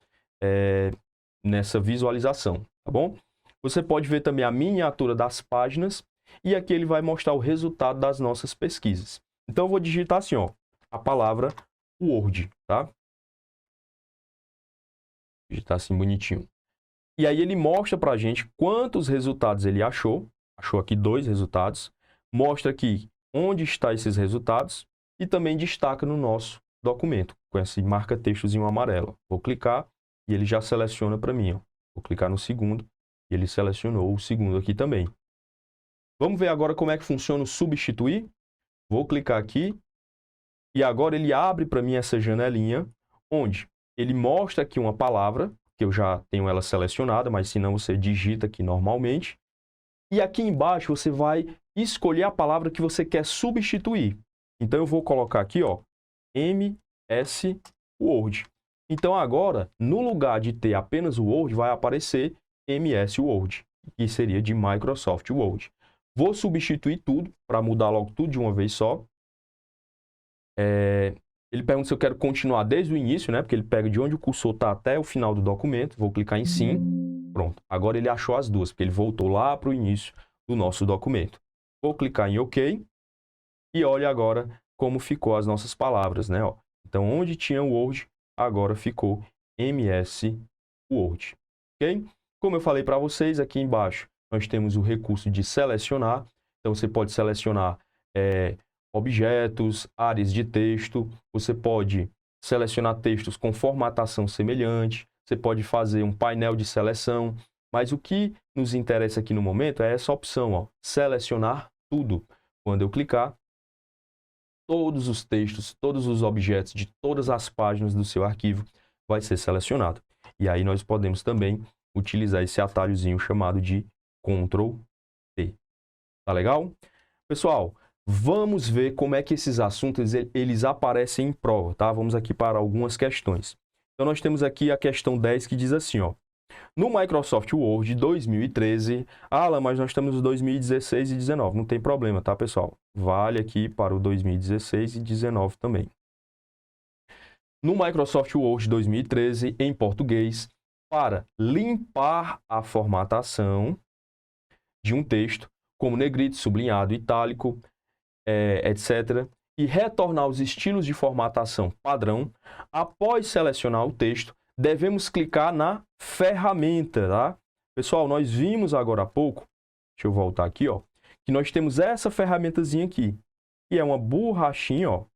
nessa visualização, tá bom? Você pode ver também a miniatura das páginas, e aqui ele vai mostrar o resultado das nossas pesquisas. Então, eu vou digitar assim, ó, a palavra Word, tá? Digitar assim bonitinho. E aí ele mostra pra gente quantos resultados ele achou. Achou aqui 2 resultados. Mostra aqui onde estão esses resultados e também destaca no nosso documento, com esse marca-textozinho amarelo. Vou clicar e ele já seleciona para mim, ó. Vou clicar no segundo e ele selecionou o segundo aqui também. Vamos ver agora como é que funciona o substituir? Vou clicar aqui e agora ele abre para mim essa janelinha, onde ele mostra aqui uma palavra, que eu já tenho ela selecionada, mas se não você digita aqui normalmente. E aqui embaixo você vai escolher a palavra que você quer substituir. Então eu vou colocar aqui, ó, MS Word. Então agora, no lugar de ter apenas o Word, vai aparecer MS Word, que seria de Microsoft Word. Vou substituir tudo, para mudar logo tudo de uma vez só. Ele pergunta se eu quero continuar desde o início, né? Porque ele pega de onde o cursor está até o final do documento. Vou clicar em Sim. Pronto. Agora ele achou as duas, porque ele voltou lá para o início do nosso documento. Vou clicar em OK. E olha agora como ficou as nossas palavras, né? Ó. Então, onde tinha o Word, agora ficou MS Word. Ok? Como eu falei para vocês, aqui embaixo nós temos o recurso de selecionar. Então, você pode selecionar objetos, áreas de texto. Você pode selecionar textos com formatação semelhante. Você pode fazer um painel de seleção. Mas o que nos interessa aqui no momento é essa opção, ó, selecionar tudo. Quando eu clicar, todos os textos, todos os objetos de todas as páginas do seu arquivo vai ser selecionado. E aí nós podemos também utilizar esse atalhozinho chamado de Ctrl T. Tá legal? Pessoal, vamos ver como é que esses assuntos eles aparecem em prova, tá? Vamos aqui para algumas questões. Então nós temos aqui a questão 10 que diz assim, ó. No Microsoft Word 2013, Alan, mas nós temos 2016 e 2019, não tem problema, tá, pessoal? Vale aqui para o 2016 e 2019 também. No Microsoft Word 2013, em português, para limpar a formatação de um texto, como negrito, sublinhado, itálico, etc., e retornar os estilos de formatação padrão, após selecionar o texto, devemos clicar na ferramenta, tá? Pessoal, nós vimos agora há pouco, deixa eu voltar aqui, ó, que nós temos essa ferramentazinha aqui, que é uma borrachinha, ó,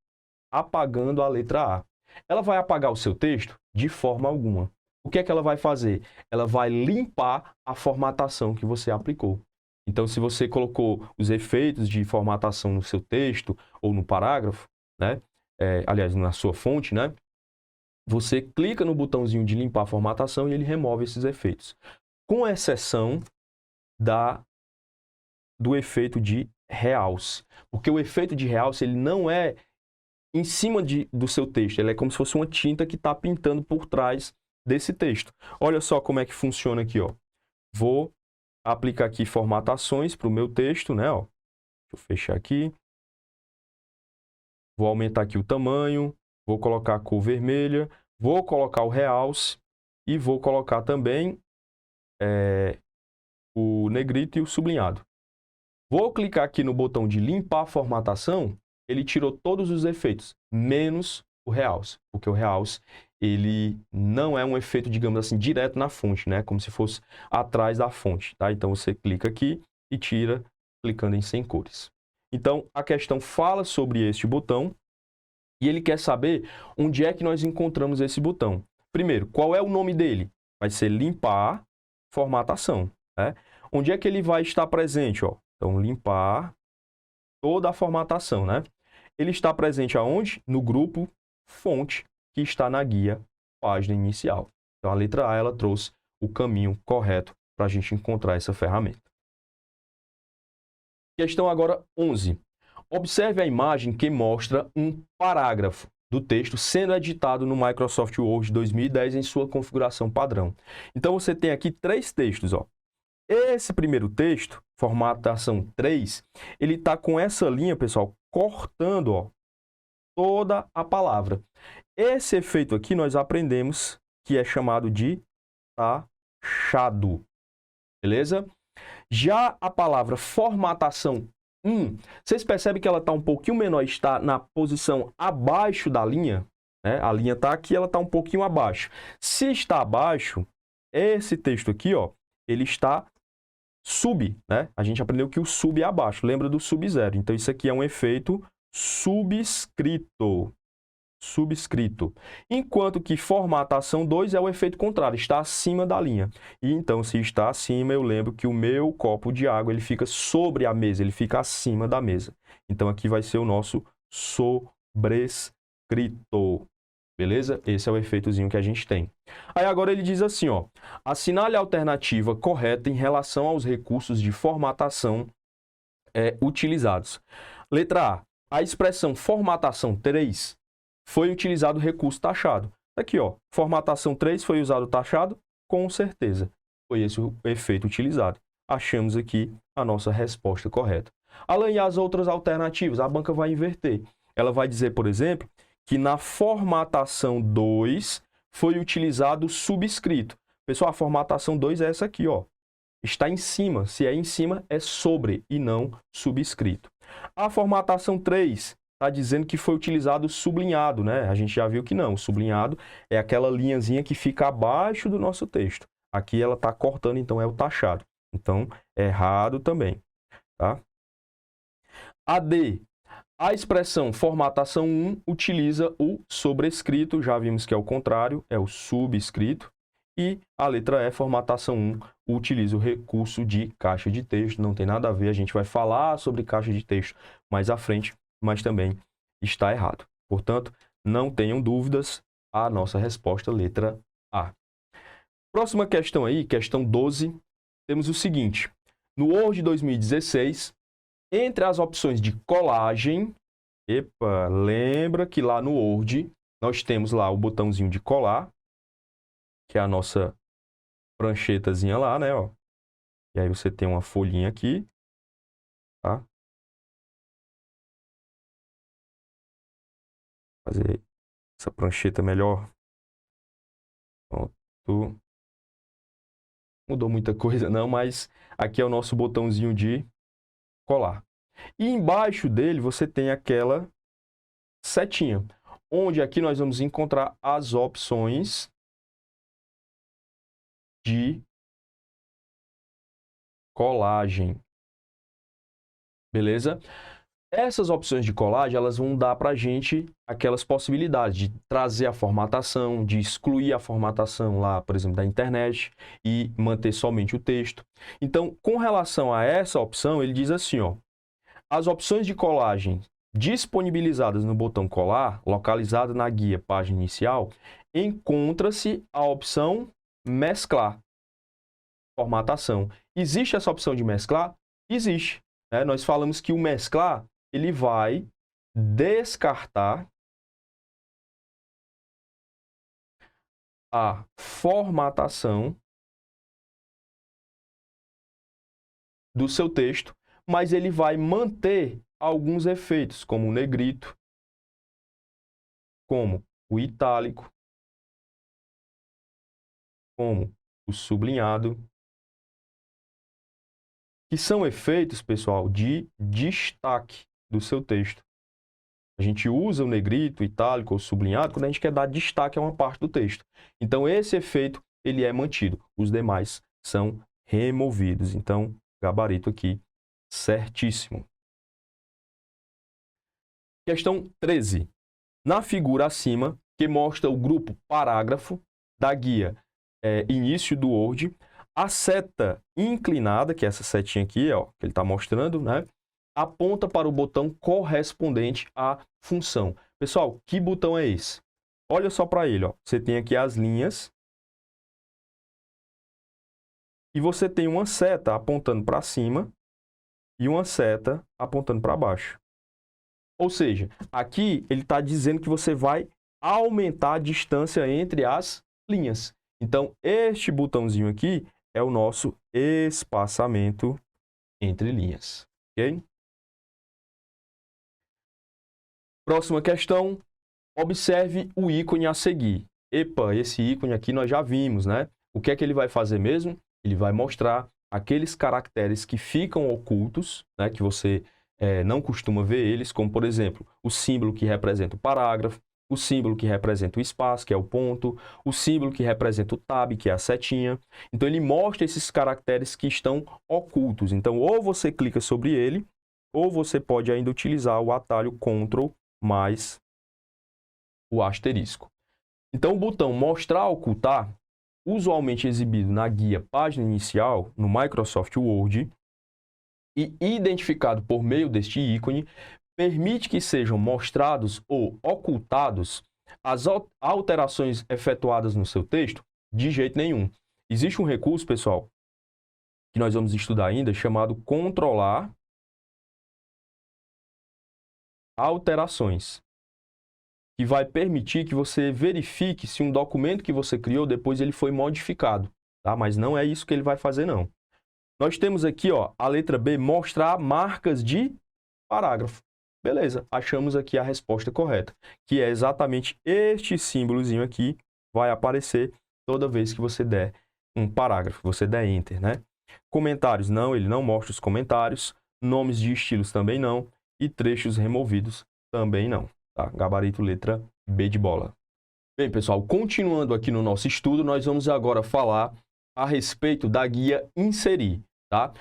apagando a letra A. Ela vai apagar o seu texto? De forma alguma. O que é que ela vai fazer? Ela vai limpar a formatação que você aplicou. Então, se você colocou os efeitos de formatação no seu texto ou no parágrafo, né? Aliás, na sua fonte, né? Você clica no botãozinho de limpar a formatação e ele remove esses efeitos. Com exceção do efeito de realce. Porque o efeito de realce ele não é em cima do seu texto, ele é como se fosse uma tinta que está pintando por trás desse texto. Olha só como é que funciona aqui, ó. Vou aplicar aqui formatações para o meu texto, né? Ó. Deixa eu fechar aqui. Vou aumentar aqui o tamanho, vou colocar a cor vermelha, vou colocar o realce e vou colocar também o negrito e o sublinhado. Vou clicar aqui no botão de limpar a formatação, ele tirou todos os efeitos, menos o realce, porque o realce ele não é um efeito, digamos assim, direto na fonte, né? Como se fosse atrás da fonte, tá? Então você clica aqui e tira, clicando em sem cores. Então a questão fala sobre este botão e ele quer saber onde é que nós encontramos esse botão. Primeiro, qual é o nome dele? Vai ser limpar formatação, né? Onde é que ele vai estar presente, ó? Então, limpar toda a formatação, né? Ele está presente aonde? No grupo fonte, que está na guia página inicial. Então, a letra A, ela trouxe o caminho correto para a gente encontrar essa ferramenta. Questão agora 11. Observe a imagem que mostra um parágrafo do texto sendo editado no Microsoft Word 2010 em sua configuração padrão. Então, você tem aqui 3 textos, ó. Esse primeiro texto, formatação 3, ele está com essa linha, pessoal, cortando, ó, toda a palavra. Esse efeito aqui nós aprendemos que é chamado de taxado, beleza? Já a palavra formatação 1, vocês percebem que ela está um pouquinho menor, está na posição abaixo da linha, né? A linha está aqui, ela está um pouquinho abaixo. Se está abaixo, esse texto aqui, ó, ele está sub, né? A gente aprendeu que o sub é abaixo, lembra do sub zero. Então, isso aqui é um efeito subscrito. Subscrito. Enquanto que formatação 2 é o efeito contrário, está acima da linha. E então, se está acima, eu lembro que o meu copo de água ele fica sobre a mesa, ele fica acima da mesa. Então, aqui vai ser o nosso sobrescrito. Beleza? Esse é o efeitozinho que a gente tem. Aí agora ele diz assim, ó, assinale a alternativa correta em relação aos recursos de formatação utilizados. Letra A, a expressão formatação 3 foi utilizado o recurso taxado. Aqui, ó, formatação 3 foi usado taxado? Com certeza. Foi esse o efeito utilizado. Achamos aqui a nossa resposta correta. Além das outras alternativas, a banca vai inverter. Ela vai dizer, por exemplo, que na formatação 2 foi utilizado o subscrito. Pessoal, a formatação 2 é essa aqui, ó. Está em cima. Se é em cima, é sobre e não subscrito. A formatação 3 está dizendo que foi utilizado sublinhado, né? A gente já viu que não. O sublinhado é aquela linhazinha que fica abaixo do nosso texto. Aqui ela está cortando, então é o taxado. Então, é errado também, tá? A D. A expressão formatação 1 utiliza o sobrescrito, já vimos que é o contrário, é o subscrito. E a letra E, formatação 1, utiliza o recurso de caixa de texto. Não tem nada a ver, a gente vai falar sobre caixa de texto mais à frente, mas também está errado. Portanto, não tenham dúvidas, a nossa resposta, letra A. Próxima questão aí, questão 12, temos o seguinte. No Word 2016, entre as opções de colagem, lembra que lá no Word nós temos lá o botãozinho de colar, que é a nossa pranchetazinha lá, né, ó. E aí você tem uma folhinha aqui, tá? Fazer essa prancheta melhor. Pronto. Mudou muita coisa não, mas aqui é o nosso botãozinho de colar. E embaixo dele você tem aquela setinha, onde aqui nós vamos encontrar as opções de colagem. Beleza? Essas opções de colagem, elas vão dar para a gente aquelas possibilidades de trazer a formatação, de excluir a formatação lá, por exemplo, da internet e manter somente o texto. Então, com relação a essa opção, ele diz assim, ó, as opções de colagem disponibilizadas no botão colar, localizado na guia página inicial, encontra-se a opção mesclar, formatação. Existe essa opção de mesclar? Existe. Né? Nós falamos que o mesclar ele vai descartar a formatação do seu texto, mas ele vai manter alguns efeitos, como o negrito, como o itálico, como o sublinhado, que são efeitos, pessoal, de destaque do seu texto. A gente usa o negrito, o itálico ou sublinhado quando a gente quer dar destaque a uma parte do texto. Então, esse efeito ele é mantido. Os demais são removidos. Então, gabarito aqui certíssimo. Questão 13. Na figura acima, que mostra o grupo parágrafo da guia início do Word, a seta inclinada, que é essa setinha aqui, ó, que ele está mostrando, né, aponta para o botão correspondente à função. Pessoal, que botão é esse? Olha só para ele, ó. Você tem aqui as linhas e você tem uma seta apontando para cima e uma seta apontando para baixo. Ou seja, aqui ele está dizendo que você vai aumentar a distância entre as linhas. Então, este botãozinho aqui é o nosso espaçamento entre linhas. Ok? Próxima questão. Observe o ícone a seguir. Epa, esse ícone aqui nós já vimos, né? O que é que ele vai fazer mesmo? Ele vai mostrar aqueles caracteres que ficam ocultos, né? Que você não costuma ver eles, como, por exemplo, o símbolo que representa o parágrafo, o símbolo que representa o espaço, que é o ponto, o símbolo que representa o tab, que é a setinha. Então, ele mostra esses caracteres que estão ocultos. Então, ou você clica sobre ele, ou você pode ainda utilizar o atalho Ctrl mais o asterisco. Então, o botão Mostrar Ocultar, usualmente exibido na guia Página Inicial, no Microsoft Word, e identificado por meio deste ícone, permite que sejam mostrados ou ocultados as alterações efetuadas no seu texto? De jeito nenhum. Existe um recurso, pessoal, que nós vamos estudar ainda, chamado Controlar Alterações, que vai permitir que você verifique se um documento que você criou, depois ele foi modificado, tá? Mas não é isso que ele vai fazer, não. Nós temos aqui, ó, a letra B, mostrar marcas de parágrafo. Beleza, achamos aqui a resposta correta, que é exatamente este símbolozinho aqui, vai aparecer toda vez que você der um parágrafo, você der Enter, né? Comentários, não, ele não mostra os comentários. Nomes de estilos também não. E trechos removidos também não. Tá? Gabarito letra B de bola. Bem, pessoal, continuando aqui no nosso estudo, nós vamos agora falar a respeito da guia Inserir. Tá?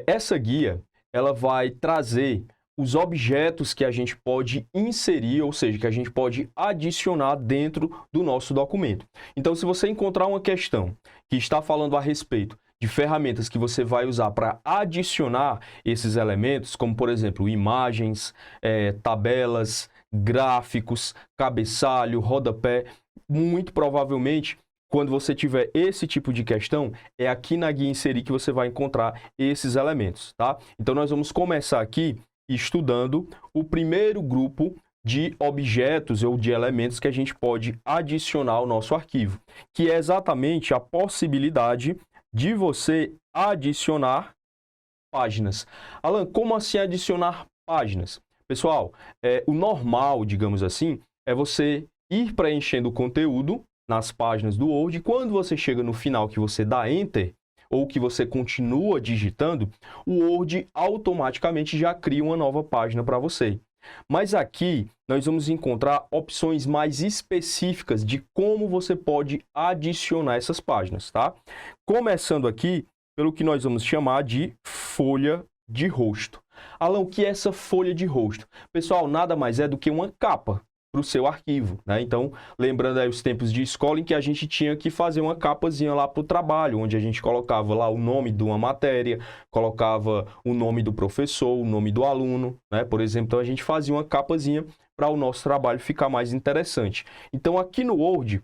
Essa guia ela vai trazer os objetos que a gente pode inserir, ou seja, que a gente pode adicionar dentro do nosso documento. Então, se você encontrar uma questão que está falando a respeito de ferramentas que você vai usar para adicionar esses elementos, como, por exemplo, imagens, tabelas, gráficos, cabeçalho, rodapé, muito provavelmente, quando você tiver esse tipo de questão, é aqui na guia Inserir que você vai encontrar esses elementos, tá? Então, nós vamos começar aqui estudando o primeiro grupo de objetos ou de elementos que a gente pode adicionar ao nosso arquivo, que é exatamente a possibilidade de você adicionar páginas. Alan, como assim adicionar páginas? Pessoal, o normal, digamos assim, é você ir preenchendo o conteúdo nas páginas do Word e quando você chega no final que você dá Enter, ou que você continua digitando, o Word automaticamente já cria uma nova página para você. Mas aqui nós vamos encontrar opções mais específicas de como você pode adicionar essas páginas, tá? Começando aqui pelo que nós vamos chamar de folha de rosto. Alan, o que é essa folha de rosto? Pessoal, nada mais é do que uma capa para o seu arquivo, né? Então, lembrando aí os tempos de escola em que a gente tinha que fazer uma capazinha lá para o trabalho, onde a gente colocava lá o nome de uma matéria, colocava o nome do professor, o nome do aluno, né? Por exemplo, então a gente fazia uma capazinha para o nosso trabalho ficar mais interessante. Então, aqui no Word,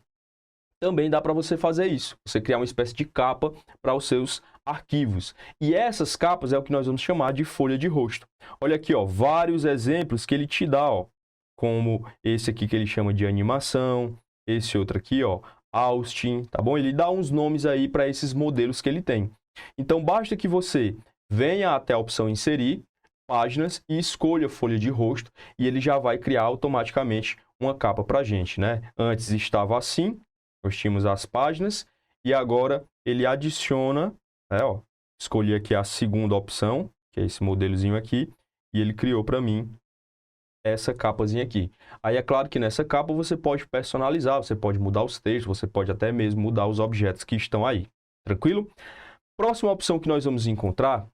também dá para você fazer isso, você criar uma espécie de capa para os seus arquivos. E essas capas é o que nós vamos chamar de folha de rosto. Olha aqui, ó, vários exemplos que ele te dá, ó, como esse aqui que ele chama de animação, esse outro aqui, ó, Austin, tá bom? Ele dá uns nomes aí para esses modelos que ele tem. Então, basta que você venha até a opção inserir páginas e escolha folha de rosto e ele já vai criar automaticamente uma capa para a gente, né? Antes estava assim, nós tínhamos as páginas e agora ele adiciona, ó, escolhi aqui a segunda opção, que é esse modelozinho aqui, e ele criou para mim essa capazinha aqui. Aí é claro que nessa capa você pode personalizar, você pode mudar os textos, você pode até mesmo mudar os objetos que estão aí. Tranquilo? Próxima opção que nós vamos encontrar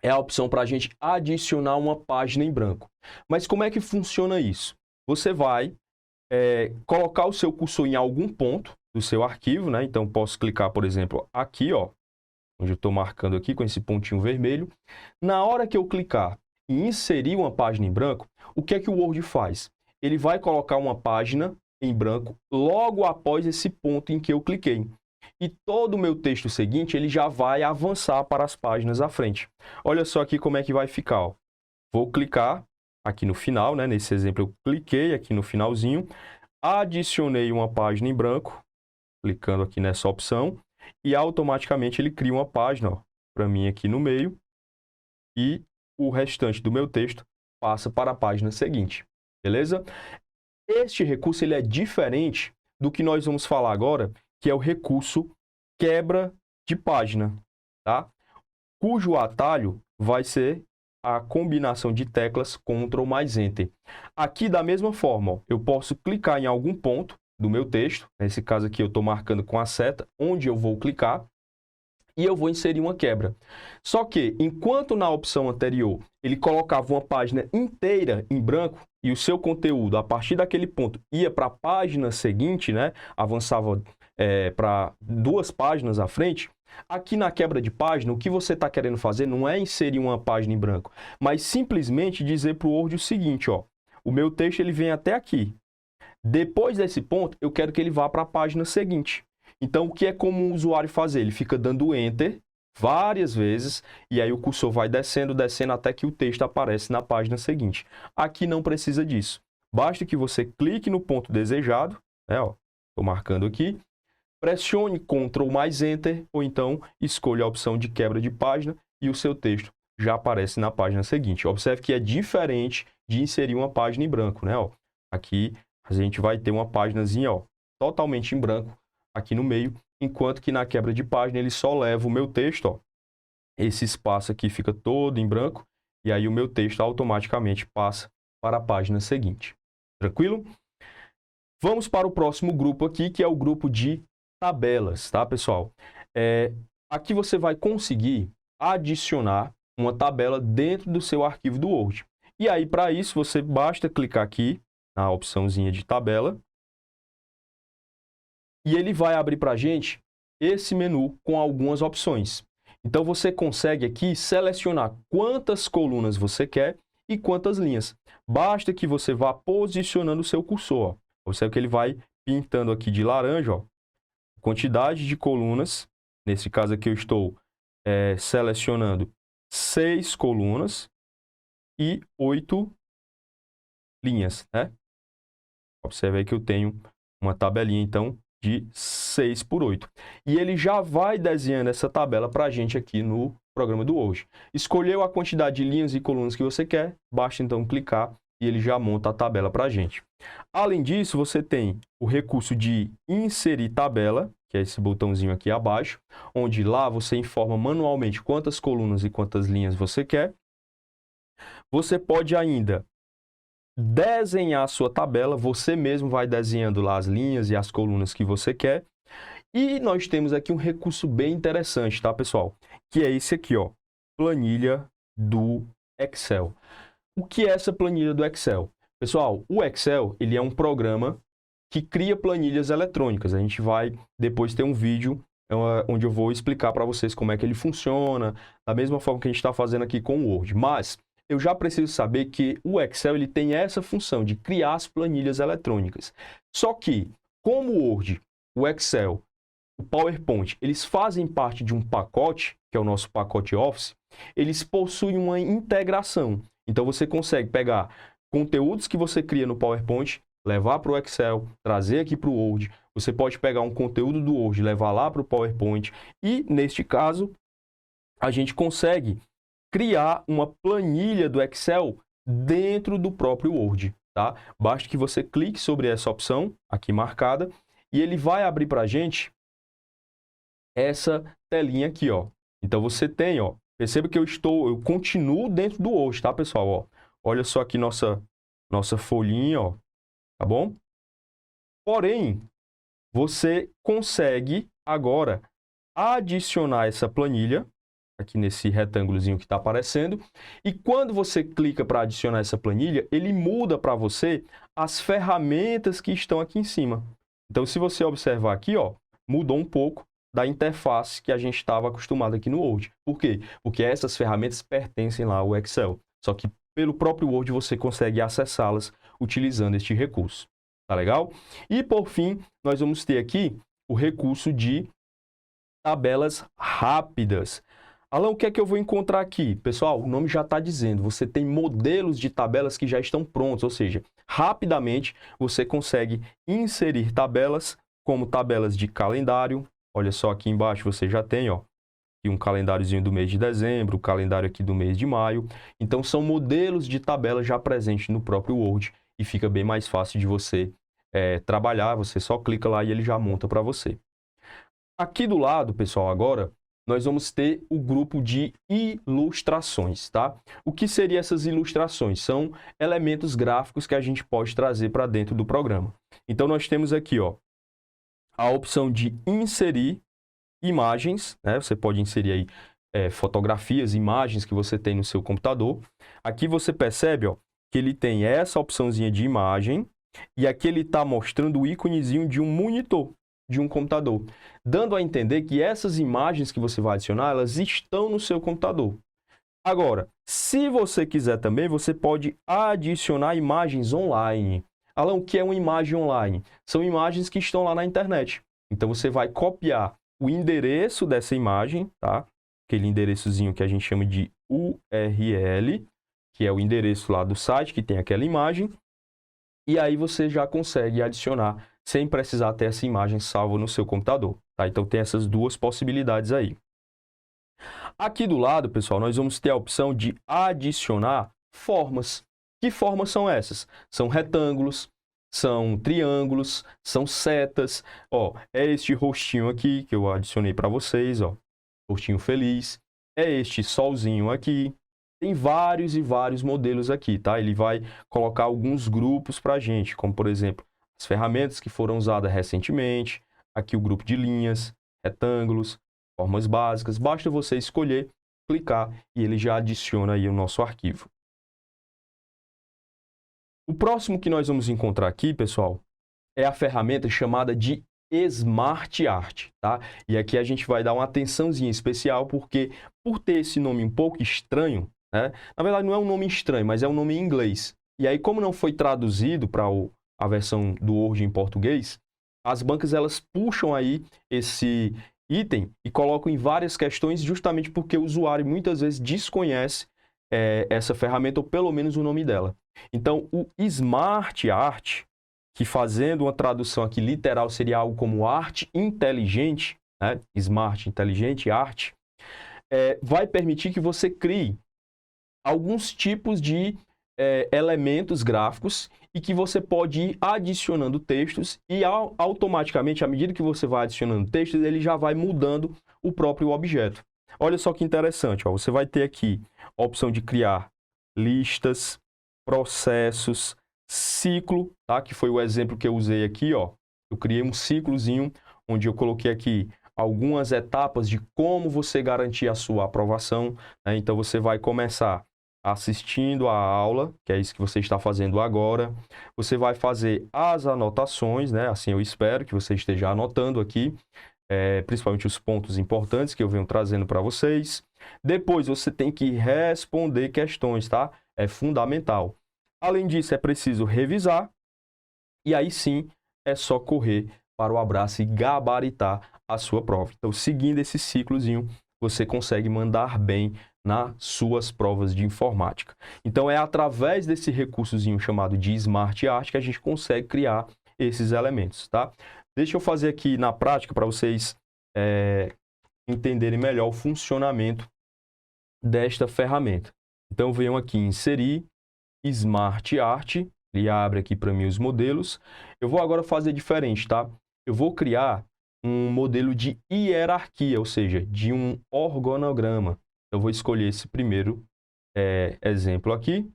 é a opção para a gente adicionar uma página em branco. Mas como é que funciona isso? Você vai colocar o seu cursor em algum ponto do seu arquivo, né? Então, posso clicar, por exemplo, aqui, ó, onde eu estou marcando aqui com esse pontinho vermelho. Na hora que eu clicar e inserir uma página em branco, o que é que o Word faz? Ele vai colocar uma página em branco logo após esse ponto em que eu cliquei. E todo o meu texto seguinte, ele já vai avançar para as páginas à frente. Olha só aqui como é que vai ficar, ó. Vou clicar aqui no final, né? Nesse exemplo, eu cliquei aqui no finalzinho, adicionei uma página em branco, clicando aqui nessa opção, e automaticamente ele cria uma página para mim aqui no meio, e o restante do meu texto passa para a página seguinte, beleza? Este recurso ele é diferente do que nós vamos falar agora, que é o recurso quebra de página, tá? Cujo atalho vai ser a combinação de teclas Ctrl mais Enter. Aqui, da mesma forma, ó, eu posso clicar em algum ponto do meu texto, nesse caso aqui eu estou marcando com a seta, onde eu vou clicar, e eu vou inserir uma quebra. Só que, enquanto na opção anterior ele colocava uma página inteira em branco e o seu conteúdo, a partir daquele ponto, ia para a página seguinte, né? Avançava para 2 páginas à frente, aqui na quebra de página, o que você está querendo fazer não é inserir uma página em branco, mas simplesmente dizer para o Word o seguinte, ó, o meu texto ele vem até aqui. Depois desse ponto, eu quero que ele vá para a página seguinte. Então, o que é comum o usuário fazer? Ele fica dando Enter várias vezes e aí o cursor vai descendo, descendo até que o texto aparece na página seguinte. Aqui não precisa disso. Basta que você clique no ponto desejado, estou marcando aqui, pressione Ctrl mais Enter ou então escolha a opção de quebra de página e o seu texto já aparece na página seguinte. Observe que é diferente de inserir uma página em branco, né? Ó, aqui a gente vai ter uma páginazinha, ó, totalmente em branco aqui no meio, enquanto que na quebra de página ele só leva o meu texto, ó, esse espaço aqui fica todo em branco e aí o meu texto automaticamente passa para a página seguinte. Tranquilo? Vamos para o próximo grupo aqui, que é o grupo de tabelas, tá, pessoal? Aqui você vai conseguir adicionar uma tabela dentro do seu arquivo do Word. E aí, para isso, você basta clicar aqui na opçãozinha de tabela e ele vai abrir para a gente esse menu com algumas opções. Então, você consegue aqui selecionar quantas colunas você quer e quantas linhas. Basta que você vá posicionando o seu cursor. Observe que ele vai pintando aqui de laranja, ó, quantidade de colunas. Nesse caso aqui eu estou selecionando 6 colunas e 8 linhas, né? Observe aí que eu tenho uma tabelinha, então, de 6 por 8. E ele já vai desenhando essa tabela para a gente aqui no programa do Word. Escolheu a quantidade de linhas e colunas que você quer, basta então clicar e ele já monta a tabela para a gente. Além disso, você tem o recurso de inserir tabela, que é esse botãozinho aqui abaixo, onde lá você informa manualmente quantas colunas e quantas linhas você quer. Você pode ainda desenhar a sua tabela, você mesmo vai desenhando lá as linhas e as colunas que você quer. E nós temos aqui um recurso bem interessante, tá, pessoal? Que é esse aqui, ó, planilha do Excel. O que é essa planilha do Excel? Pessoal, o Excel ele é um programa que cria planilhas eletrônicas. A gente vai depois ter um vídeo onde eu vou explicar para vocês como é que ele funciona, da mesma forma que a gente está fazendo aqui com o Word. Mas eu já preciso saber que o Excel ele tem essa função de criar as planilhas eletrônicas. Só que, como o Word, o Excel, o PowerPoint, eles fazem parte de um pacote, que é o nosso pacote Office, eles possuem uma integração. Então, você consegue pegar conteúdos que você cria no PowerPoint, levar para o Excel, trazer aqui para o Word. Você pode pegar um conteúdo do Word, levar lá para o PowerPoint. E, neste caso, a gente consegue criar uma planilha do Excel dentro do próprio Word, tá? Basta que você clique sobre essa opção aqui marcada e ele vai abrir para a gente essa telinha aqui, ó. Então você tem, ó, perceba que eu continuo dentro do Word, tá, pessoal? Ó, olha só aqui nossa folhinha, ó, tá bom? Porém, você consegue agora adicionar essa planilha aqui nesse retângulozinho que está aparecendo. E quando você clica para adicionar essa planilha, ele muda para você as ferramentas que estão aqui em cima. Então, se você observar aqui, ó, mudou um pouco da interface que a gente estava acostumado aqui no Word. Por quê? Porque essas ferramentas pertencem lá ao Excel. Só que pelo próprio Word você consegue acessá-las utilizando este recurso. Tá legal? E por fim, nós vamos ter aqui o recurso de tabelas rápidas. Alan, o que é que eu vou encontrar aqui? Pessoal, o nome já está dizendo, você tem modelos de tabelas que já estão prontos, ou seja, rapidamente você consegue inserir tabelas, como tabelas de calendário. Olha só aqui embaixo você já tem, ó, aqui um calendáriozinho do mês de dezembro, o calendário aqui do mês de maio. Então, são modelos de tabela já presentes no próprio Word e fica bem mais fácil de você trabalhar. Você só clica lá e ele já monta para você. Aqui do lado, pessoal, agora, nós vamos ter o grupo de ilustrações, tá? O que seriam essas ilustrações? São elementos gráficos que a gente pode trazer para dentro do programa. Então, nós temos aqui, ó, a opção de inserir imagens, né? Você pode inserir aí fotografias, imagens que você tem no seu computador. Aqui você percebe, ó, que ele tem essa opçãozinha de imagem e aqui ele está mostrando o íconezinho de um monitor, de um computador, dando a entender que essas imagens que você vai adicionar, elas estão no seu computador. Agora, se você quiser também, você pode adicionar imagens online. Alan, o que é uma imagem online? São imagens que estão lá na internet. Então, você vai copiar o endereço dessa imagem, tá? Aquele endereçozinho que a gente chama de URL, que é o endereço lá do site que tem aquela imagem. E aí você já consegue adicionar sem precisar ter essa imagem salva no seu computador, tá? Então, tem essas duas possibilidades aí. Aqui do lado, pessoal, nós vamos ter a opção de adicionar formas. Que formas são essas? São retângulos, são triângulos, são setas. Ó, é este rostinho aqui que eu adicionei para vocês, ó, rostinho feliz. É este solzinho aqui. Tem vários e vários modelos aqui, tá? Ele vai colocar alguns grupos para a gente, como, por exemplo, as ferramentas que foram usadas recentemente. Aqui o grupo de linhas, retângulos, formas básicas. Basta você escolher, clicar e ele já adiciona aí o nosso arquivo. O próximo que nós vamos encontrar aqui, pessoal, é a ferramenta chamada de Smart Art, tá? E aqui a gente vai dar uma atençãozinha especial porque, por ter esse nome um pouco estranho, né? Na verdade, não é um nome estranho, mas é um nome em inglês. E aí, como não foi traduzido para a versão do Word em português, as bancas elas puxam aí esse item e colocam em várias questões justamente porque o usuário muitas vezes desconhece essa ferramenta ou pelo menos o nome dela. Então, o Smart Art, que fazendo uma tradução aqui literal seria algo como arte inteligente, né? Smart, inteligente, arte, vai permitir que você crie alguns tipos de elementos gráficos e que você pode ir adicionando textos e automaticamente, à medida que você vai adicionando textos, ele já vai mudando o próprio objeto. Olha só que interessante, ó, você vai ter aqui a opção de criar listas, processos, ciclo, tá? Que foi o exemplo que eu usei aqui, ó. Eu criei um ciclozinho onde eu coloquei aqui algumas etapas de como você garantir a sua aprovação, né? Então, você vai começar assistindo a aula, que é isso que você está fazendo agora. Você vai fazer as anotações, né? Assim eu espero que você esteja anotando aqui, principalmente os pontos importantes que eu venho trazendo para vocês. Depois você tem que responder questões, tá? É fundamental. Além disso, é preciso revisar e aí sim é só correr para o abraço e gabaritar a sua prova. Então, seguindo esse ciclozinho, você consegue mandar bem nas suas provas de informática. Então, é através desse recursozinho chamado de Smart Art que a gente consegue criar esses elementos, tá? Deixa eu fazer aqui na prática para vocês entenderem melhor o funcionamento desta ferramenta. Então, eu venho aqui em inserir Smart Art, ele abre aqui para mim os modelos. Eu vou agora fazer diferente, tá? Eu vou criar um modelo de hierarquia, ou seja, de um organograma. Eu vou escolher esse primeiro exemplo aqui,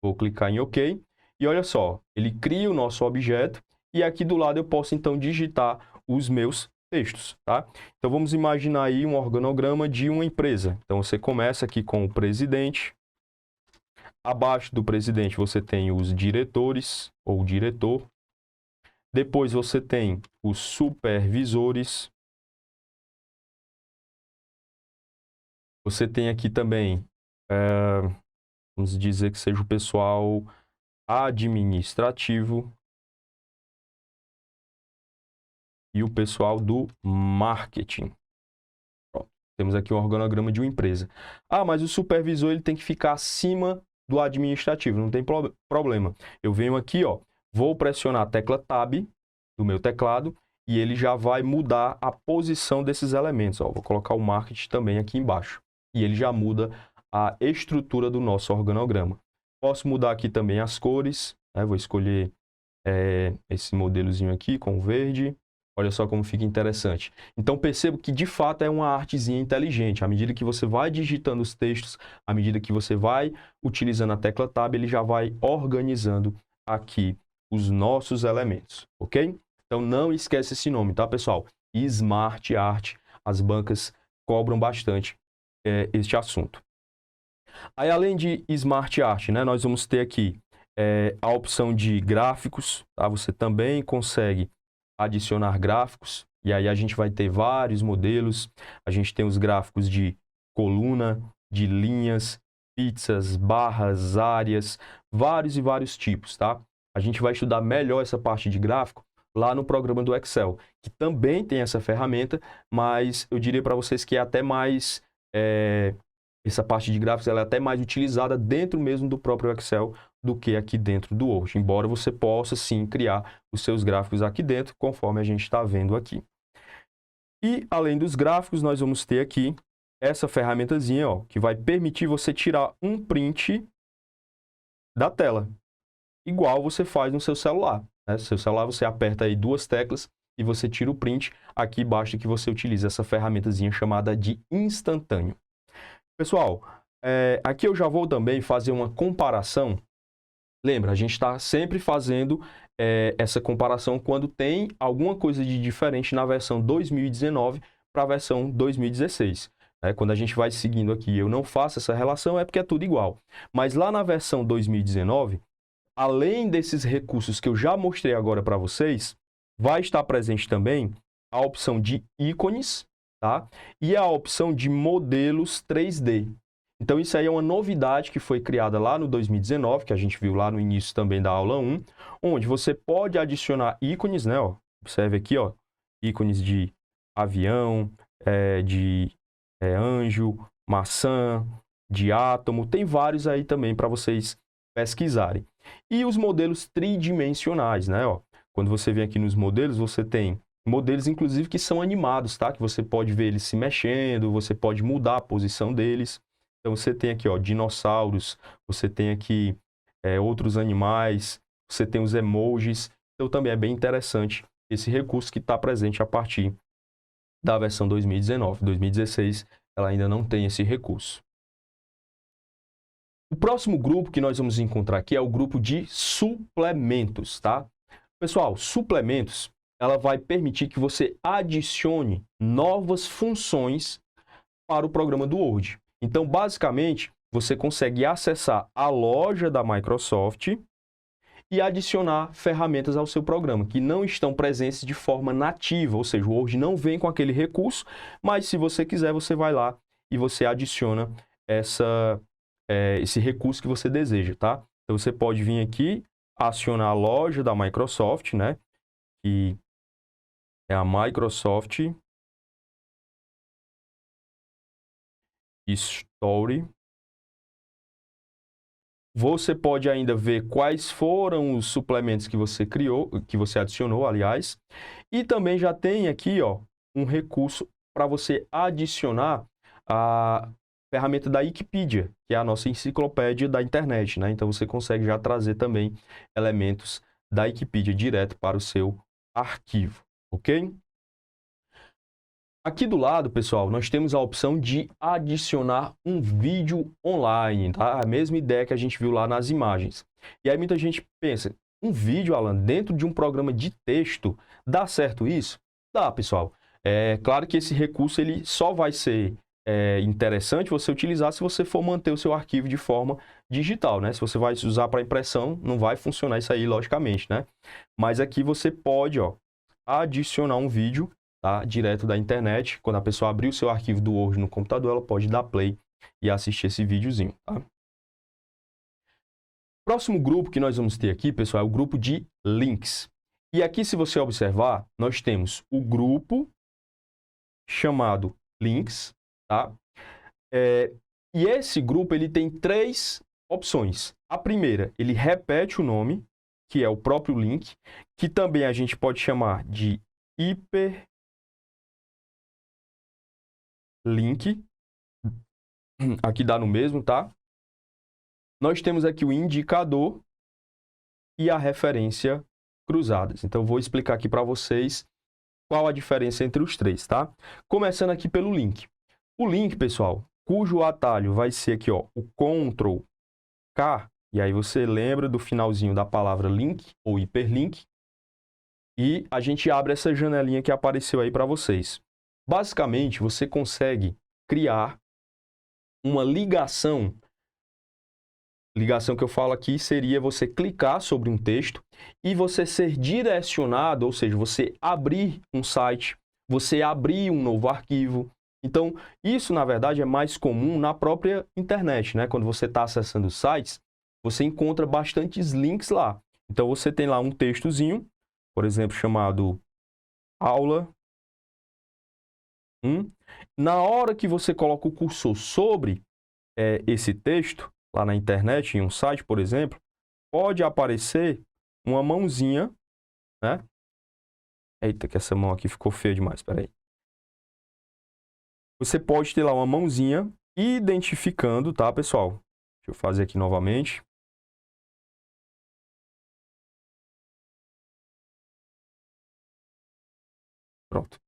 vou clicar em OK, e olha só, ele cria o nosso objeto, e aqui do lado eu posso então digitar os meus textos, tá? Então vamos imaginar aí um organograma de uma empresa. Então você começa aqui com o presidente. Abaixo do presidente você tem os diretores ou diretor. Depois você tem os supervisores. Você tem aqui também, vamos dizer que seja o pessoal administrativo e o pessoal do marketing. Pronto. Temos aqui um organograma de uma empresa. Ah, mas o supervisor ele tem que ficar acima do administrativo, não tem problema. Eu venho aqui, ó, vou pressionar a tecla Tab do meu teclado e ele já vai mudar a posição desses elementos. Ó, vou colocar o marketing também aqui embaixo. E ele já muda a estrutura do nosso organograma. Posso mudar aqui também as cores, né? Vou escolher esse modelozinho aqui com verde. Olha só como fica interessante. Então, percebo que, de fato, é uma artezinha inteligente. À medida que você vai digitando os textos, à medida que você vai utilizando a tecla Tab, ele já vai organizando aqui os nossos elementos, ok? Então, não esquece esse nome, tá, pessoal? Smart Art. As bancas cobram bastante este assunto. Aí, além de Smart Art, né, nós vamos ter aqui a opção de gráficos, tá? Você também consegue adicionar gráficos, e aí a gente vai ter vários modelos. A gente tem os gráficos de coluna, de linhas, pizzas, barras, áreas, vários e vários tipos, tá? A gente vai estudar melhor essa parte de gráfico lá no programa do Excel, que também tem essa ferramenta, mas eu diria para vocês que é até mais... essa parte de gráficos ela é até mais utilizada dentro mesmo do próprio Excel do que aqui dentro do Word, embora você possa sim criar os seus gráficos aqui dentro, conforme a gente está vendo aqui. E além dos gráficos, nós vamos ter aqui essa ferramentazinha, ó, que vai permitir você tirar um print da tela, igual você faz no seu celular, né? No seu celular você aperta aí duas teclas e você tira o print, aqui basta que você utilize essa ferramentazinha chamada de instantâneo. Pessoal, aqui eu já vou também fazer uma comparação. Lembra, a gente está sempre fazendo essa comparação quando tem alguma coisa de diferente na versão 2019 para a versão 2016. Quando a gente vai seguindo aqui, eu não faço essa relação, é porque é tudo igual. Mas lá na versão 2019, além desses recursos que eu já mostrei agora para vocês, vai estar presente também a opção de ícones, tá? E a opção de modelos 3D. Então, isso aí é uma novidade que foi criada lá no 2019, que a gente viu lá no início também da aula 1, onde você pode adicionar ícones, né? Ó, observe aqui, ó, ícones de avião, de anjo, maçã, de átomo, tem vários aí também para vocês pesquisarem. E os modelos tridimensionais, né? Ó, quando você vem aqui nos modelos, você tem modelos, inclusive, que são animados, tá? Que você pode ver eles se mexendo, você pode mudar a posição deles. Então, você tem aqui, ó, dinossauros, você tem aqui outros animais, você tem os emojis. Então, também é bem interessante esse recurso que está presente a partir da versão 2019. 2016, ela ainda não tem esse recurso. O próximo grupo que nós vamos encontrar aqui é o grupo de suplementos, tá? Pessoal, suplementos, ela vai permitir que você adicione novas funções para o programa do Word. Então, basicamente, você consegue acessar a loja da Microsoft e adicionar ferramentas ao seu programa, que não estão presentes de forma nativa, ou seja, o Word não vem com aquele recurso, mas se você quiser, você vai lá e você adiciona esse recurso que você deseja, tá? Então, você pode vir aqui, acionar a loja da Microsoft, né? Que é a Microsoft Store. Você pode ainda ver quais foram os suplementos que você criou, que você adicionou, aliás. E também já tem aqui, ó, um recurso para você adicionar a ferramenta da Wikipedia, que é a nossa enciclopédia da internet, né? Então você consegue já trazer também elementos da Wikipedia direto para o seu arquivo, ok? Aqui do lado, pessoal, nós temos a opção de adicionar um vídeo online, tá? A mesma ideia que a gente viu lá nas imagens. E aí muita gente pensa, um vídeo, Alan, dentro de um programa de texto, dá certo isso? Dá, pessoal. É claro que esse recurso ele só vai ser interessante você utilizar se você for manter o seu arquivo de forma digital, né? Se você vai usar para impressão, não vai funcionar isso aí, logicamente, né? Mas aqui você pode, ó, adicionar um vídeo, tá? Direto da internet. Quando a pessoa abrir o seu arquivo do Word no computador, ela pode dar play e assistir esse videozinho, tá? Próximo grupo que nós vamos ter aqui, pessoal, é o grupo de links. E aqui, se você observar, nós temos o grupo chamado links, tá? E esse grupo ele tem três opções. A primeira, ele repete o nome, que é o próprio link, que também a gente pode chamar de hiperlink. Aqui dá no mesmo, tá? Nós temos aqui o indicador e a referência cruzadas. Então, eu vou explicar aqui para vocês qual a diferença entre os três, tá? Começando aqui pelo link. O link, pessoal, cujo atalho vai ser aqui, ó, o Ctrl K, e aí você lembra do finalzinho da palavra link ou hiperlink, e a gente abre essa janelinha que apareceu aí para vocês. Basicamente, você consegue criar uma ligação. Ligação que eu falo aqui seria você clicar sobre um texto e você ser direcionado, ou seja, você abrir um site, você abrir um novo arquivo. Então, isso, na verdade, é mais comum na própria internet, né? Quando você está acessando sites, você encontra bastantes links lá. Então, você tem lá um textozinho, por exemplo, chamado aula 1. Na hora que você coloca o cursor sobre esse texto, lá na internet, em um site, por exemplo, pode aparecer uma mãozinha, né? Eita, que essa mão aqui ficou feia demais, peraí. Você pode ter lá uma mãozinha identificando, tá, pessoal? Deixa eu fazer aqui novamente. Pronto.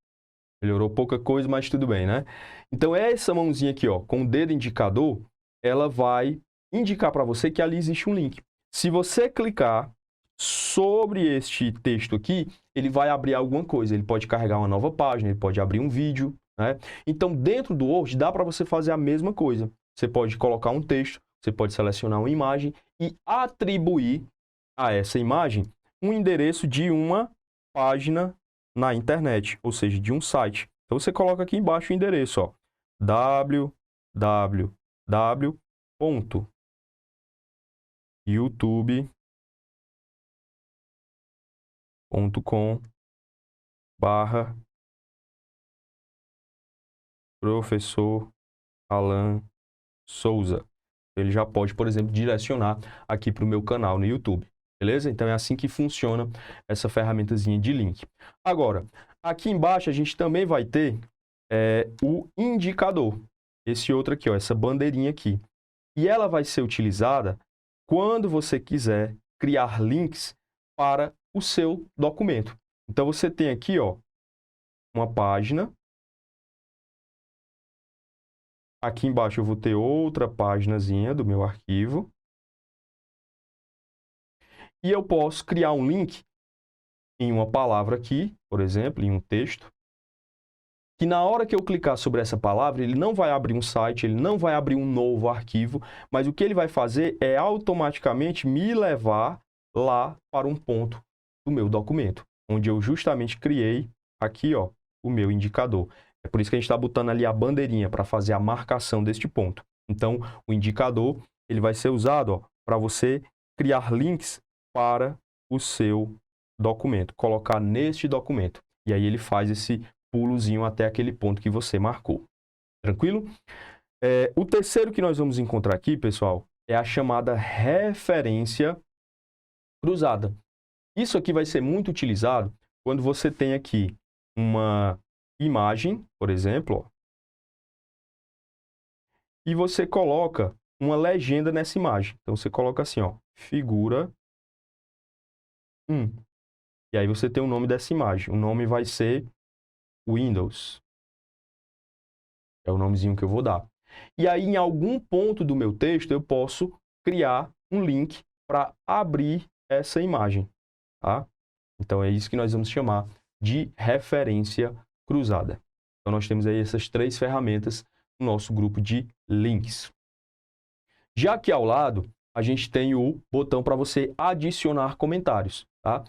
Melhorou pouca coisa, mas tudo bem, né? Então, essa mãozinha aqui, ó, com o dedo indicador, ela vai indicar para você que ali existe um link. Se você clicar sobre este texto aqui, ele vai abrir alguma coisa. Ele pode carregar uma nova página, ele pode abrir um vídeo, né? Então, dentro do Word, dá para você fazer a mesma coisa. Você pode colocar um texto, você pode selecionar uma imagem e atribuir a essa imagem um endereço de uma página na internet, ou seja, de um site. Então, você coloca aqui embaixo o endereço, ó, www.youtube.com/professor Alan Souza. Ele já pode, por exemplo, direcionar aqui para o meu canal no YouTube. Beleza? Então, é assim que funciona essa ferramentazinha de link. Agora, aqui embaixo a gente também vai ter o indicador. Esse outro aqui, ó, essa bandeirinha aqui. E ela vai ser utilizada quando você quiser criar links para o seu documento. Então, você tem aqui, ó, uma página. Aqui embaixo eu vou ter outra paginazinha do meu arquivo. E eu posso criar um link em uma palavra aqui, por exemplo, em um texto, que na hora que eu clicar sobre essa palavra, ele não vai abrir um site, ele não vai abrir um novo arquivo, mas o que ele vai fazer é automaticamente me levar lá para um ponto do meu documento, onde eu justamente criei aqui, ó, o meu indicador. É por isso que a gente está botando ali a bandeirinha para fazer a marcação deste ponto. Então, o indicador ele vai ser usado para você criar links para o seu documento, colocar neste documento. E aí ele faz esse pulozinho até aquele ponto que você marcou. Tranquilo? O terceiro que nós vamos encontrar aqui, pessoal, é a chamada referência cruzada. Isso aqui vai ser muito utilizado quando você tem aqui uma imagem, por exemplo, ó, e você coloca uma legenda nessa imagem. Então, você coloca assim, ó, figura 1. E aí você tem o nome dessa imagem. O nome vai ser Windows. É o nomezinho que eu vou dar. E aí, em algum ponto do meu texto, eu posso criar um link para abrir essa imagem, tá? Então, é isso que nós vamos chamar de referência cruzada. Então, nós temos aí essas 3 ferramentas no nosso grupo de links. Já aqui ao lado, a gente tem o botão para você adicionar comentários, tá?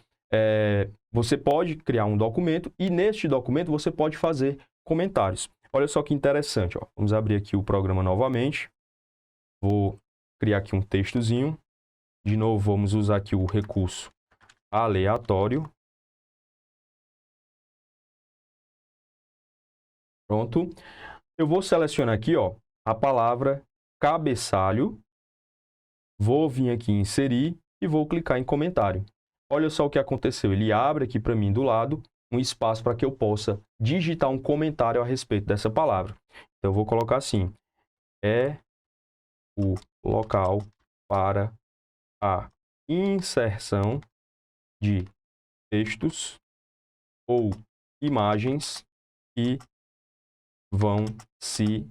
Você pode criar um documento e neste documento você pode fazer comentários. Olha só que interessante, ó. Vamos abrir aqui o programa novamente. Vou criar aqui um textozinho. De novo, vamos usar aqui o recurso aleatório. Pronto. Eu vou selecionar aqui, ó, a palavra cabeçalho. Vou vir aqui em inserir e vou clicar em comentário. Olha só o que aconteceu. Ele abre aqui para mim do lado um espaço para que eu possa digitar um comentário a respeito dessa palavra. Então, eu vou colocar assim. É o local para a inserção de textos ou imagens que vão se